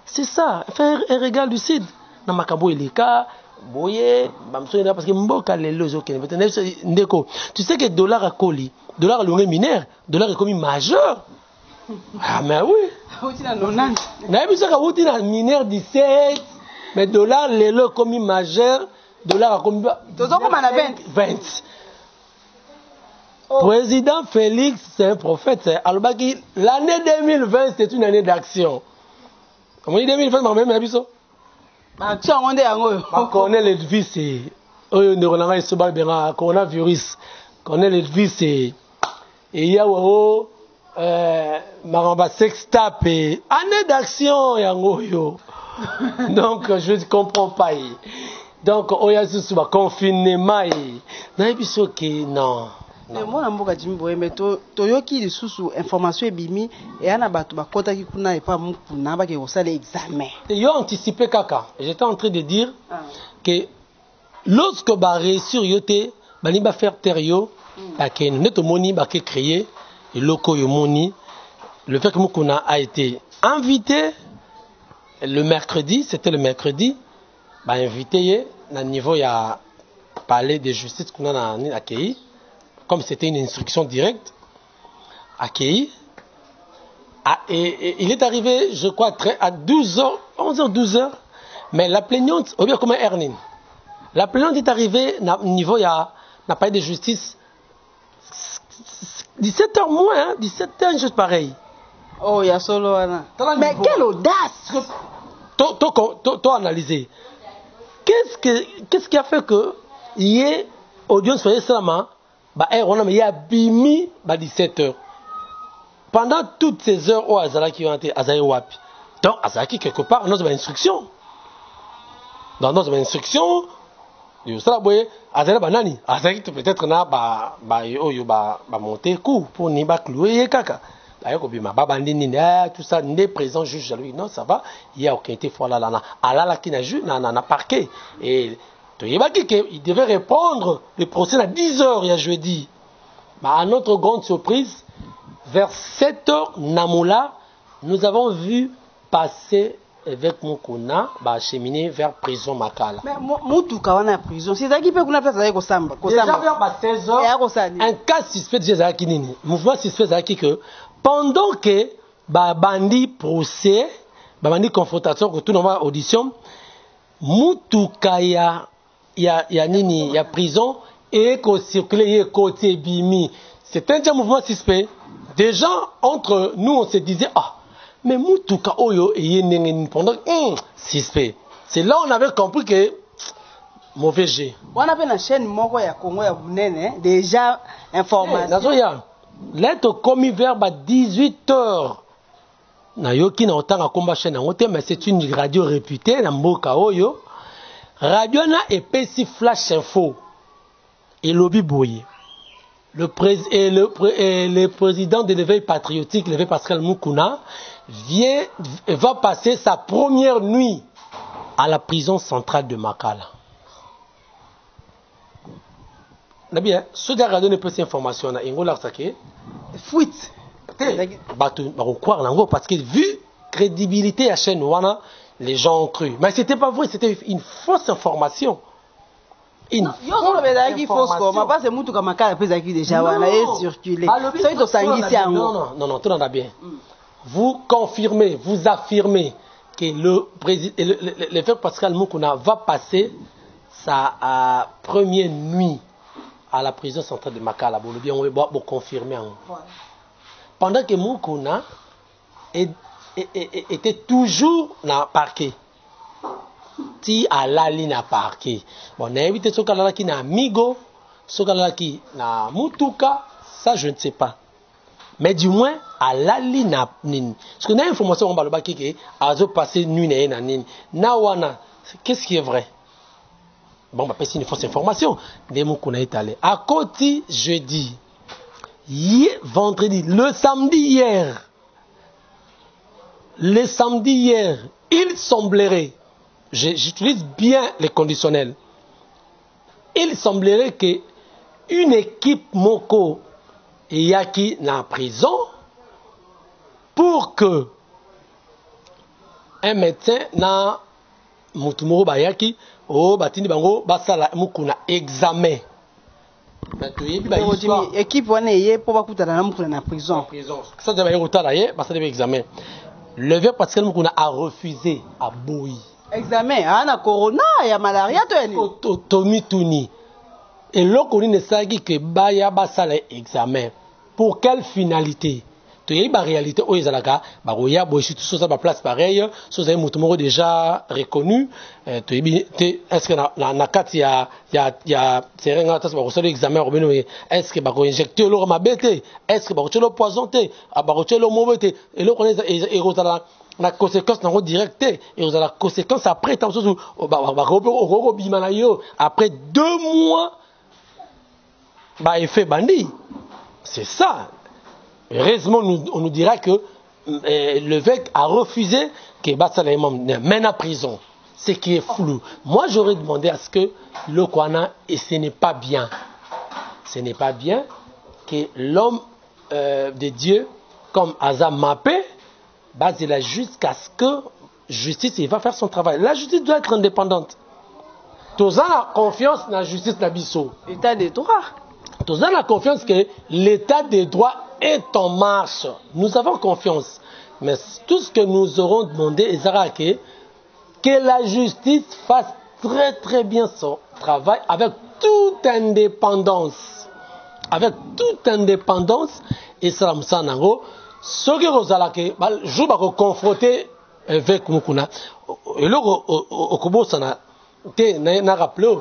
C'est ça, faire un regard lucide dans Makambo Eleka, boye, parce que Mboka lelo ndeko. Tu sais que dollar a coli, dollar a l'ongé mineur, dollar est commis majeur. Ah mais oui. Na biso ka wuti na mineur 17, mais dollar lelo commis majeur, dollar a commis 20. Président Félix, c'est un prophète. L'année 2020, c'est une année d'action. Comment dit 2020, mais même biso. Action on est connaît le virus et coronavirus. Connaît le virus et yawo maramba sextape année d'action yango yo. Donc je ne comprends pas. Donc oya sous confinement na biso ke non. Mais moi mboka Jimmy Boembe toyoki lisusu information ebimi et ana bato bakota ki kuna et pas mukuna ba ke osala examen. Yo anticipé kaka. J'étais en train de dire que lorsque ba réussir yote bani ba faire terio ba ke neto moni ba ke créer et loko yo moni le fait que Mukuna a été invité le mercredi, c'était le mercredi, ba invité na niveau ya palais de justice kuna na accueilli. Comme c'était une instruction directe, accueilli. Et il est arrivé, je crois, à 12h, 11h, 12h. Mais la plaignante, ou bien comme Ernine, la plaignante est arrivée au niveau, il y a pas de justice, 17h moins, hein, 17h, juste pareil. Oh, il y a solo, Anna. Mais quelle audace! Toi, analyser. Qu'est-ce qui a fait que il y ait audience faisait seulement il y a bimi 17h. Pendant toutes ces heures où Azalaki ont été Wapi. Donc Azalaki quelque part dans une instruction. Dans notre instruction, il y a Azalaki banani. Azalaki peut-être na monter coup pour ni ba clouer kaka. D'ailleurs bima babandini tout ça n'est présent juge lui non ça va, il y a aucun été fois là alala qui na ju na parquet et il devait répondre le procès à 10h, il y a jeudi. Mais à notre grande surprise, vers 7 heures, Namoula, nous avons vu passer avec Mukuna, cheminer vers prison Makala. Mais Moutouka, on a prison. C'est ça qui peut qu'on a place avec Osamba. Déjà vers 16 heures, un cas suspect de Jézaki Nini. Mouvement suspect de que pendant que bandi procès, bandi confrontation, que tout le monde audition, Moutouka ya nini, ya prison, et qu'on circulait côté Bimi. C'est un mouvement suspect. Déjà, entre nous, on se disait, mais Moutouka Oyo et pendant suspect. C'est là on avait compris que mauvais jet. On avait une chaîne Moko ya Congo ya Bounene, déjà information. L'être commis vers 18 heures. Nayoki na otanga komba chaîne mais c'est une radio réputée na Mboka Oyo. Radio na epesi flash info. Et lobby boye. Le président de l'éveil patriotique, l'éveil Pascal Mukuna, va passer sa première nuit à la prison centrale de Makala. Bien, ce dernier donné peu d'informations na Ingola Sake. Fuite. Parce que vu crédibilité à chaîne Wana, les gens ont cru. Mais c'était pas vrai, c'était une fausse information. Non, tout le monde bien. Vous confirmez, vous affirmez que le frère Pascal Mukuna va passer sa première nuit à la prison centrale de Makala. On va confirmer. Pendant que Mukuna était toujours dans le parquet. Si à la ligne à parquet. Bon, on a invité ce cas-là qui n'a Amigo, ce cas-là qui n'a Mutuka, ça je ne sais pas. Mais du moins, à la ligne à Nin. Parce qu'on a une information, on va le baquer qui a passé nuit à Nin. Nawana, qu'est-ce qui est vrai? Bon, c'est une fausse information. Des mots qu'on a étalés. À côté, jeudi, vendredi, le samedi hier, il semblerait, j'utilise bien les conditionnels, il semblerait que une équipe Moko et Yaki dans la prison pour que un médecin na Mutumoro Bayaki au Batini Bango basala mukuna examen. Équipe wana pour bakuta na mukuna na prison. Ça devait être là basala examen. Le vieux Pascal Mukuna a refusé à Boui. Examen, ana corona ya malaria to eni. Tomi Tuni. Et l'okoni ne sagi que baya basala examen. Pour quelle finalité? Tu as une réalité où ils ont la place pareille, si vous avez un déjà reconnu, est-ce que na kati ya terrain examen est-ce que ba injecter l'eau ma bête, est-ce que ba le poison té, ba le mauvais té, et l'eau connaît et la conséquence non directe et vous avez la conséquence après tant chose après 2 mois ba effet bandit. C'est ça. Heureusement, on nous dira que l'évêque a refusé que Bassalémon mène à prison. Ce qui est flou. Moi, j'aurais demandé à ce que le Kwana, et ce n'est pas bien. Ce n'est pas bien que l'homme de Dieu, comme Azam Mapé, base là jusqu'à ce que justice il va faire son travail. La justice doit être indépendante. Tous ont la confiance dans la justice Nabiso. État de droit. Tous ont la confiance que l'état de droit est en marche. Nous avons confiance. Mais tout ce que nous aurons demandé est que la justice fasse très très bien son travail avec toute indépendance. Avec toute indépendance. Et ça, c'est un ce que vous allez confronter avec Mukuna. Et là, au Kobo, ça n'a rappelé.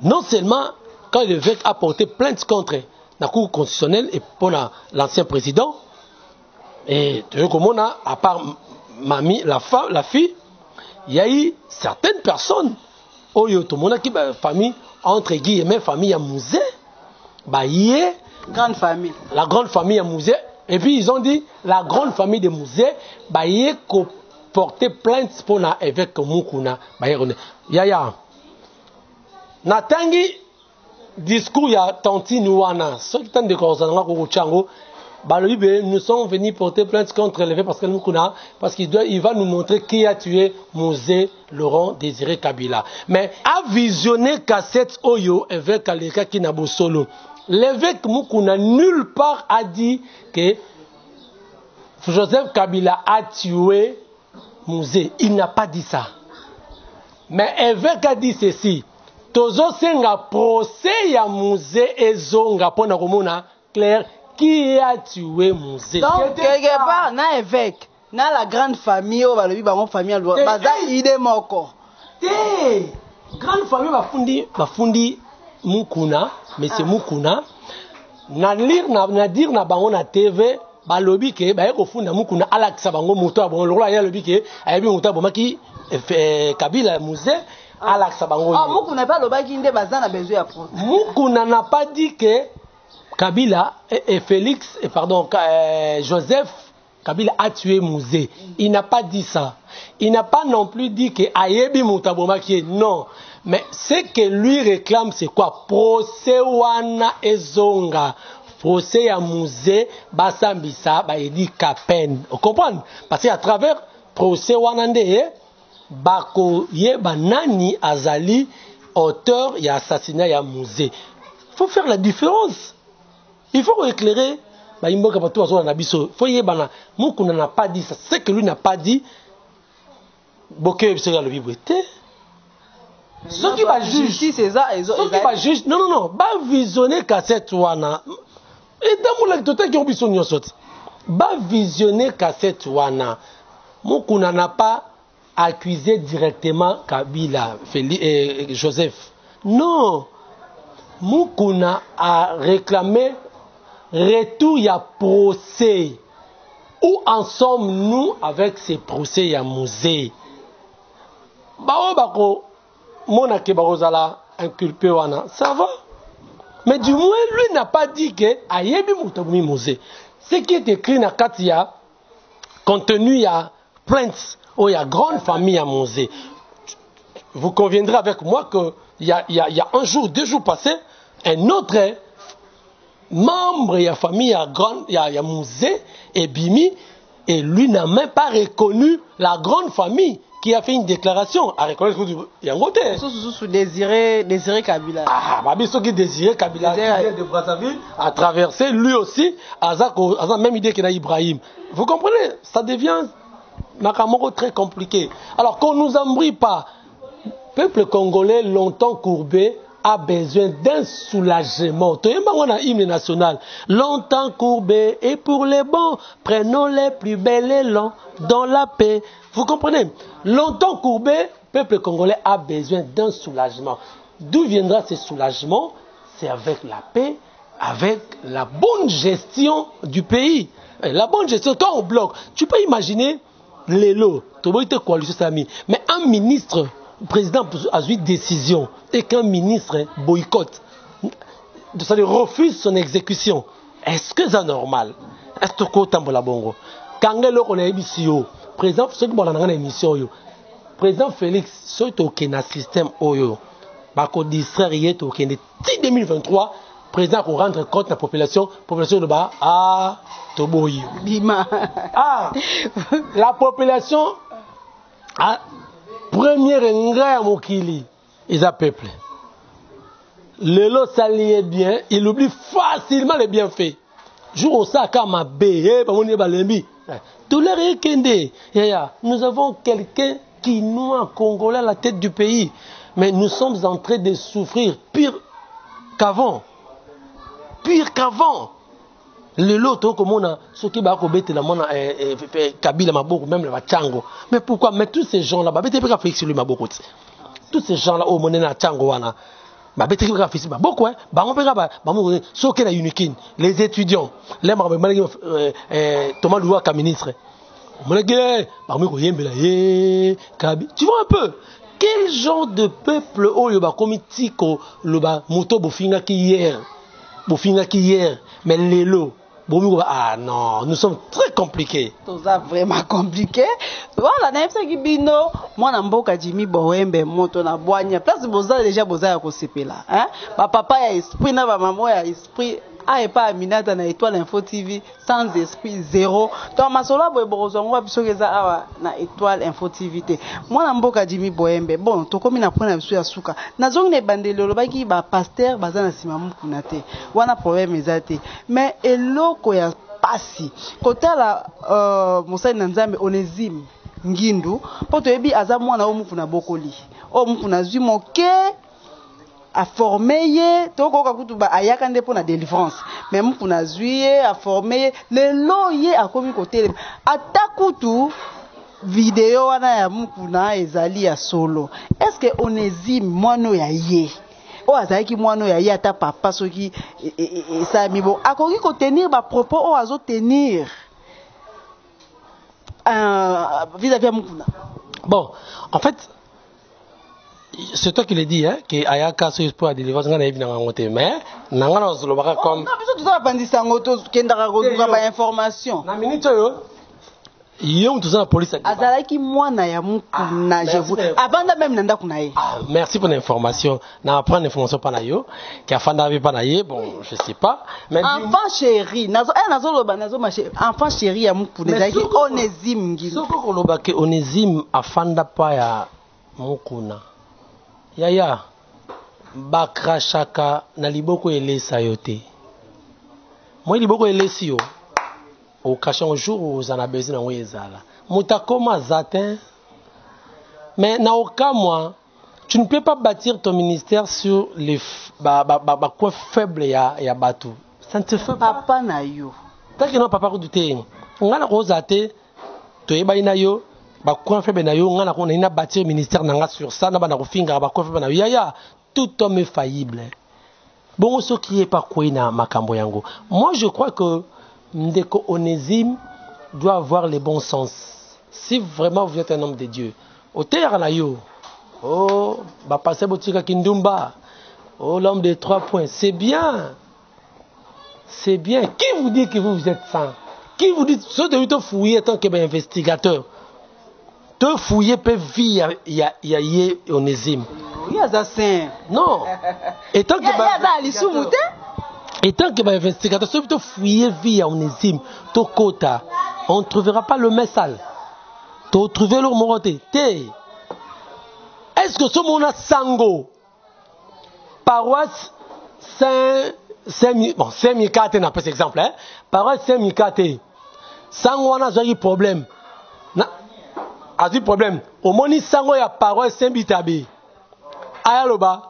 Non seulement quand l'évêque a porté plainte contre la Cour constitutionnelle et pour l'ancien président, et à part mamie, la fille, il y a eu certaines personnes, famille, entre guillemets, famille à musée, grande famille. La grande famille à musée, et puis ils ont dit, la grande famille de musée, porter plainte pour l'évêque Mukuna. Yaya, Natangi, discours ya Tantini wana, ce qui tente de causer ko chango nous sommes venus porter plainte contre l'évêque Pascal Mukuna parce qu'il va nous montrer qui a tué Mosé Laurent Désiré Kabila. Mais à visionner cassette Oyo évêque Kaleka Kinabosolo, l'évêque Mukuna nulle part a dit que Joseph Kabila a tué Mosé. Il n'a pas dit ça. Mais l'évêque a dit ceci. Tozo senga procès ya Mosé et zonga pona komona clair. Qui a tué Mosé? Donc, quelque part, na évêque, na la grande famille, on va le vivre en famille, baza idée moko. Grande famille va fundi Mukuna, monsieur Mukuna, na lire na dire na bango na TV, ba lobi ke ba eko funda Mukuna alakisa bango moto abon lokola ya lobi ke ayebi moto abomaki Kabila Mosé alakisa bango. Ah, Mukuna pas lobaki nde baza na besoin ya procès. Mukuna n'a pas dit que Kabila et Félix, Joseph Kabila a tué Mosé. Il n'a pas dit ça. Il n'a pas non plus dit que Ayebi Moutaboma qui est non. Mais ce que lui réclame, c'est quoi? Procès wana ezonga. Procès à Mosé, Basambisa, Baedi Kapen. Vous comprenez? Parce qu'à travers procès wana nde, Bako Yeba Nani Azali, auteur et assassinat ya Mosé. Il faut faire la différence. Il faut éclairer. Il faut y aller. Mukuna n'a pas dit ça. Ce que lui n'a pas dit, ce qui va juger, non, va visionner cassette wana. Et dans mon lecteur qui ont visionné va visionner cassette wana. Mukuna n'a pas accusé directement Kabila, Joseph. Non. Mukuna a réclamé retour ya procès. Où en sommes-nous avec ces procès ya Mosé? Bao bako mona ke bakozala inculpé wana, ça va. Mais du moins lui n'a pas dit que ayebi mutabumi Mosé. Ce qui est écrit na katia contenu ya plainte ou ya grande famille ya Mosé. Vous conviendrez avec moi que il y a un jour, 2 jours passés, un autre membre de la famille a Mosé et Bimi, et lui n'a même pas reconnu la grande famille qui a fait une déclaration à reconnaître Yangote. Désiré Kabila. Ah, ceux qui Désiré Kabila qui vient de Brazzaville a traversé lui aussi, a la même idée que Ibrahim. Vous comprenez? Ça devient Nakamoko très compliqué. Alors qu'on ne nous embrouille pas. Le peuple congolais longtemps courbé a besoin d'un soulagement. Tu as hymne national. Longtemps courbé et pour les bons, prenons les plus belles élans dans la paix. Vous comprenez? Longtemps courbé, le peuple congolais a besoin d'un soulagement. D'où viendra ce soulagement? C'est avec la paix, avec la bonne gestion du pays. La bonne gestion, quand on bloque, tu peux imaginer les lots, mais un ministre, le président a eu une décision et qu'un ministre boycotte, c'est-à-dire refuse son exécution. Est-ce que c'est normal? Est-ce que c'est bongo? Quand on a émission, président, ceux qui ont une émission, président Félix, ceux qui ont un système, qui distraire, qui ont 2023, président pour rendre compte de la population de bas, Toboyi. La population a première engrais à Mokili, ils ont peuplé. Le lot s'allie bien, il oublie facilement les bienfaits. Jour au sac à ma bé, nous avons quelqu'un qui nous a Congolais à la tête du pays, mais nous sommes en train de souffrir pire qu'avant. Pire qu'avant. Le lot, comme on a, ceux qui ont été là, Kabila Maboko, même le Tchango. Mais pourquoi? Mais tous ces gens-là, tous ces gens-là, au Monena Tchango, les étudiants, les Thomas Loua comme ministre. Tu vois un peu quel genre de peuple mais les lots. Ah non, nous sommes très compliqués. Tout ça vraiment compliqué. Voilà, n'importe qui bino, moi n'amboka Jimmy Bohembe, moto na boanya. Place boza déjà boza ya kosepe là, hein? Ba papa ya esprit na ba maman ya esprit. a et pas Aminata na Étoile Info TV sans esprit zéro. Donc masolo boy borozongo biso keza awa na Étoile Info TV te. Moi na mboka Jimmy Boyembe. Bon, to komi na pona biso ya suka. Nazongi ne bandeli lobaki ba pasteur bazana sima mukuna te. Wana problème ezate. Mais eloko ya pasi. Kotala Mosali na Nzambe Onésime Ngindu, poto ebi aza mwana o mukuna bokoli. O mukuna zwi moke a formé ye toko kakutu ba ayaka nde pona délivrance. Mais mukuna zwi ye a formé ye le loye akomi kotelema. Atakutu vidéo wana ya mukuna ezali ya solo. Est-ce que Onésime mwano ya ye? O azaki mwano ya ye ata papa soki ça mibo akoki ko tenir ba propos o azo tenir vis-à-vis à mukuna. Bon, en fait, c'est toi qui l'as dit, hein, que Ayaka se pour la délivrance, on a évidemment dans ngote, mais nangana on se le voit comme. Non, mais ça tu as ngoto kendaka kozuka ba information. Na minute yo. Yom tout ça la police. Azalaki mwana ya mukuna, je vous. Avant même nanda kunaye. Merci pour l'information. Na prendre l'information pas na yo, qui a fanda pas na ye, bon, je sais pas. Mais enfant chéri, nazo loba nazo ma chéri, enfant chéri ya mukuna, ezalaki Onésime Ngindu. Soko ko loba ke Onésime afanda pa ya mukuna. Yaya bakrashaka na liboko elesa yo te. Moi liboko elesi yo. Au cachet un jour où vous en avez besoin de ezala. Mutakoma zatin. Mais na aucun moi, tu ne peux pas bâtir ton ministère sur les coins faibles ya batu. Ça ne te fait pas. Papa na yo. Tant que non papa ko douter. Ngana ko zate to yeba ina yo. Ba coin faible na yo ngana ko na bâtir ministère nanga sur ça na ba na ko finga ba coin faible na yo. Yaya, tout homme est faillible. Bon ce qui est pas quoi na makambo yango. Moi je crois que Ndeko Onésime doit avoir le bon sens. Si vraiment vous êtes un homme de Dieu, au terre na yo, oh, bah passer botika kindumba, oh l'homme de 3 points, c'est bien. C'est bien. Qui vous dit que vous êtes saint? Qui vous dit ce de te fouiller tant que investigateur? Te fouiller peut vivre ya Onésime. Oui, ça saint. Non. Et tant que et tant que l'investigateur se peut fouiller via Onésime, to kota, on ne trouvera pas le messal. To trouver le moroté. Est-ce que ce monde a sango? Paroisse Saint-Mikate, n'a pas exemple, hein? Paroisse Saint-Mikate. Sango a un problème. A un problème. Au moni sango ya paroisse Saint-Bitabe. Ayaloba.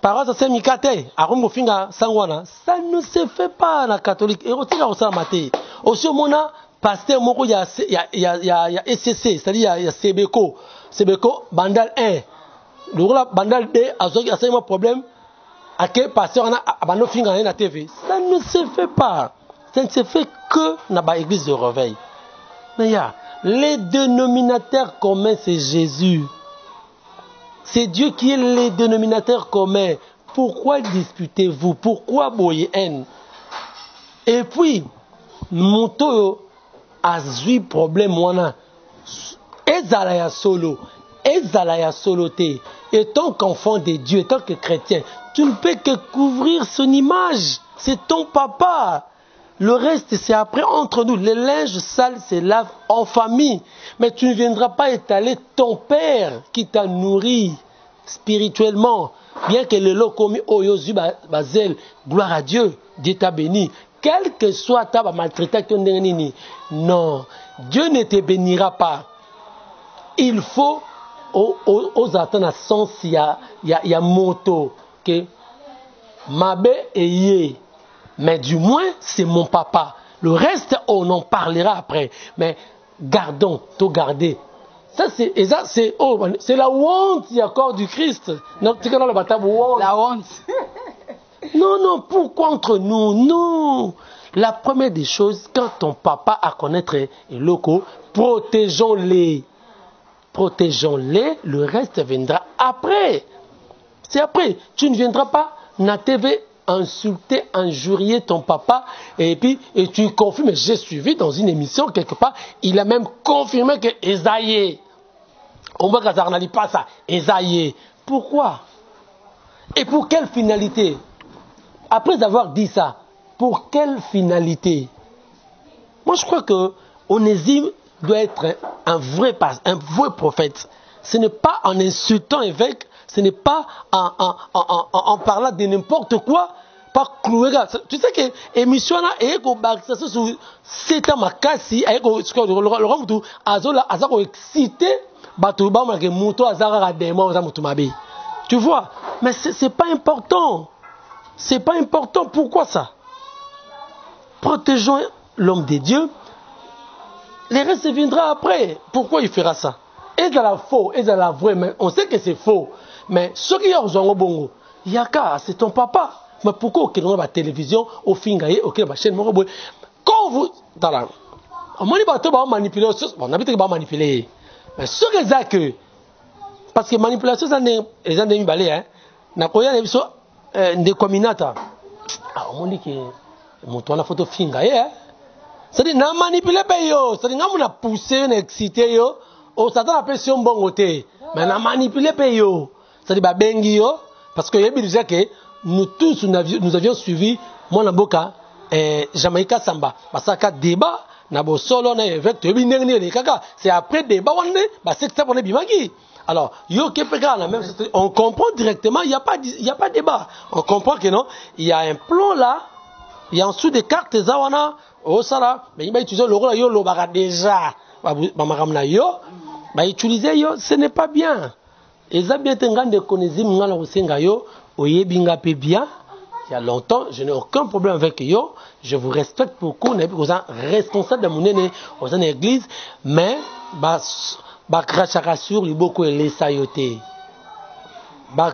Paroisse Saint-Mikate, ça ne se fait pas la catholique. Et aussi, aussi au moment pasteur moko il y a SCC, c'est-à-dire il y a Sebeko, bandal 1. Le bandal 2 a un problème. À quel pasteur on a abandonné finga na TV. Ça ne se fait pas. Ça ne se fait que dans l'église de réveil. Mais il y a les dénominateurs communs, c'est Jésus. C'est Dieu qui est le dénominateur commun. Pourquoi disputez-vous? Pourquoi boyez haine? Et puis, Monto a eu problème. Ezalaya solo te. Et tant qu'enfant de Dieu, tant que chrétien, tu ne peux que couvrir son image. C'est ton papa. Le reste, c'est après entre nous. Les linges sales se lavent en famille. Mais tu ne viendras pas étaler ton père qui t'a nourri spirituellement. Bien que le lot commis oyozu bazel, gloire à Dieu, Dieu t'a béni. Quel que soit ta maltraitation, non, Dieu ne te bénira pas. Il faut aux attendre à sens, il y a moto que Mabe et Yé. Mais du moins, c'est mon papa. Le reste, on en parlera après. Mais gardons, tout garder. Ça, c'est la honte, il y a encore du Christ. Non, la honte. Non, pourquoi entre nous? Non. La première des choses, quand ton papa a connaître les locaux, protégeons-les. Protégeons-les, le reste viendra après. C'est après. Tu ne viendras pas na TV insulter, injurier ton papa et tu confirmes. J'ai suivi dans une émission quelque part, il a même confirmé que Esaïe. On va n'a pas ça. Esaïe. Pourquoi? Et pour quelle finalité? Après avoir dit ça, Pour quelle finalité? Moi, je crois que Onésime doit être un vrai prophète. Ce n'est pas en insultant évêque, ce n'est pas en parlant de n'importe quoi, pas clouer. Tu sais que l'émission est sur 7 ans, makasi, excité, tu vois, mais c'est pas important. C'est pas important. Pourquoi ça? Protégeons l'homme de Dieu. Les restes viendra après. Pourquoi il fera ça? Et dans la faux, et dans la vraie, mais on sait que c'est faux. Mais ce qui est au bongo, Yaka, c'est ton papa. Mais pourquoi on a la télévision, au fingaye, au la chaîne, quand vous, dans la, on va manipuler, on a dit qu'on va manipuler. Mais ce que c'est que, parce que manipulation, les gens de balai, hein, n'a pas eu des communata. On dit que, mon toit la photo fingaye, hein. C'est-à-dire, n'a manipulé pas yo, c'est-à-dire, n'a poussé, n'a excité yo, on s'attend à la pression bon côté, mais n'a manipulé pas yo. C'est-à-dire, bah, bengi yo, parce que, il disait que, nous tous, nous avions suivi, mon amboka, Jamaïca Samba, parce que, débat, n'a beau solo, n'a évêque, c'est après débat, c'est que ça, on est bimaki. Alors, yo, on comprend directement, il n'y a pas de débat. On comprend que non, il y a un plan là, il y a en dessous des cartes, zawana, oh ça là, mais il va utiliser le rôle, yo, le baga déjà, utiliser yo, ce n'est pas bien. Et ça bien tengan de connaître m'ngala usenga yo, oye binga pe bien. Il y a longtemps, je n'ai aucun problème avec yo, je vous respecte beaucoup, n'est pas responsable de mon aîné aux églises, mais krachaka sur liboko et les sayoté.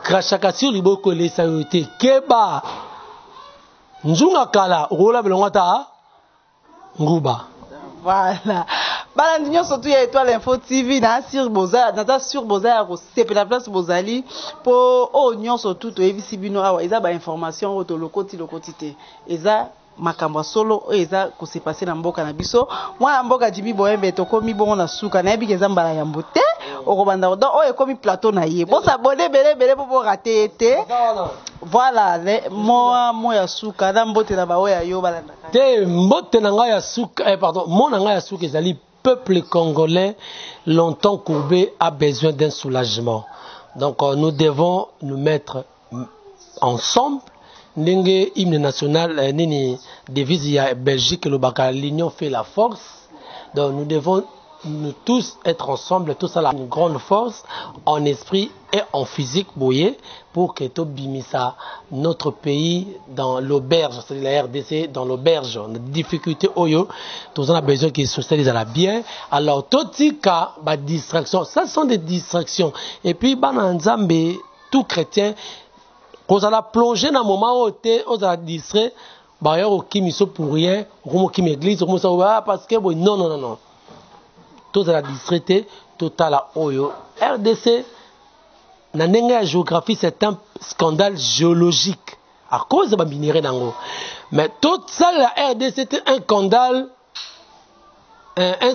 Krachaka sur liboko et les sayoté. Keba. Nzunga kala, rola belongata. Nguba. Voilà. Balandinyo surtout ya Étoile Info TV na sur Boza, na sur Boza ya c'est la place Bozali pour onyon surtout to evisi bino awa eza ba information auto lokoti te. Eza makambo solo eza ko se passer na mboka na biso. Mwana mboka Jimmy Boyembe to komi bongo na suka na yebi eza mbala ya mbote. Okobanda do o ekomi plateau na ye. Bon s'abonner belé pour rater été. Voilà, moi ya suka na mbote na bawe ya yo balanda. Te mbote na nga ya suka pardon, mon nga ya suka ezali peuple congolais longtemps courbé a besoin d'un soulagement. Donc nous devons nous mettre ensemble. Ndenge hymne national nini devise ya Belgique le baka l'union fait la force. Donc nous devons nous tous être ensemble, tous à la une grande force en esprit et en physique bouillé pour que tout bimisa notre pays dans l'auberge, c'est-à-dire la RDC dans l'auberge, on a des difficultés oyo, tous on a besoin qu'ils socialisent à la bien. Alors tout cas, bah distraction, ça sont des distractions. Et puis bah nzambe tout chrétien, quand on a plongé dans un moment où on a distrait, bah y a aucun miso pour rien, aucun église, aucun ça parce que non. Tout ça la distraité, total à Oyo. RDC, na nenga géographie, c'est un scandale géologique à cause de la minerai d'ango. Mais tout ça, la RDC, c'était un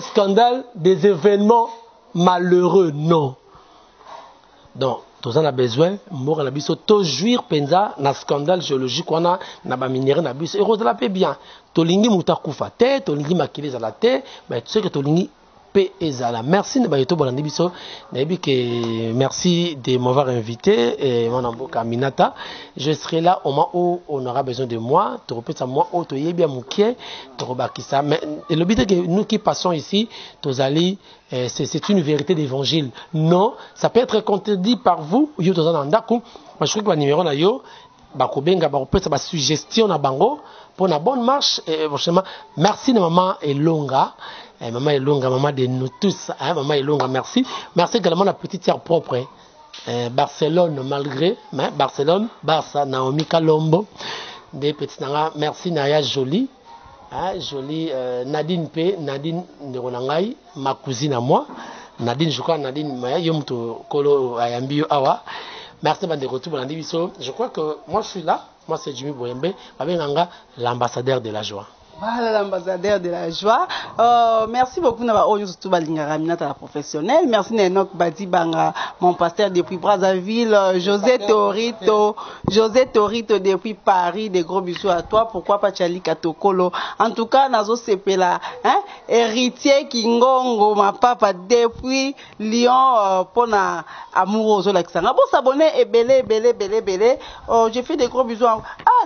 scandale des événements malheureux, non. Donc, tout ça, on a besoin, mort la biso, to jouir penza, na scandale géologique, on a, na ba minerai na biso, et rose la paix bien. Tolingi mutakufa te, tolingi makile à la terre, mais tu sais que tolingi merci de m'avoir invité et mon amboka Minata. Je serai là au moment où on aura besoin de moi. Tu répètes à moi, tu es bien mouké, tu rebakisa. Mais le but est que nous qui passons ici, c'est une vérité d'évangile. Non, ça peut être contredit par vous. Yo tozanandaku. Moi je crois que le numéro na yo, bakobenga bakopesa ba suggestion na bango pour la bonne marche. Et franchement, merci de maman Elonga. Maman Elonga, maman de nous tous, hein, maman Elonga, merci. Merci également la petite sœur propre, Barcelone malgré, mais Barcelone, Barça, Naomi Kalombo, des petites nanas, merci Naya Jolie, hein, Jolie, Nadine P, Nadine Neronangai, ma cousine à moi, Nadine, je crois, Nadine Maya, Yomto Kolo Ayambio Awa, merci de retour, je crois que moi je suis là, moi c'est Jimmy Boyembe, avec l'ambassadeur de la joie. Voilà l'ambassadeur de la joie. Merci beaucoup Naba Oyo surtout Balinga Raminata la professionnelle. Merci Nenok Badi Banga, mon pasteur depuis Brazzaville, José Torito depuis Paris. Des gros bisous à toi. Pourquoi pas Chali Katokolo. En tout cas, Nazo Sepela, héritier Kingongo, ma papa depuis Lyon, pour na amoureux Laksanga. Bon s'abonner et belé. J'ai fait des gros bisous.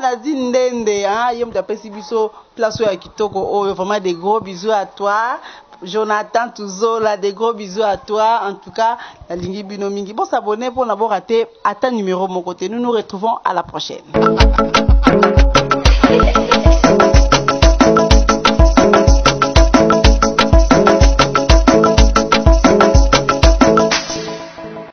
Nadine Ndende, yom d'après Sibiso. Place à Kitoko, oh, vraiment des gros bisous à toi. Jonathan Touzola, des gros bisous à toi. En tout cas, la Lingi Binomingi. Bon, s'abonner pour n'avoir raté. À ta numéro, mon côté. Nous nous retrouvons à la prochaine.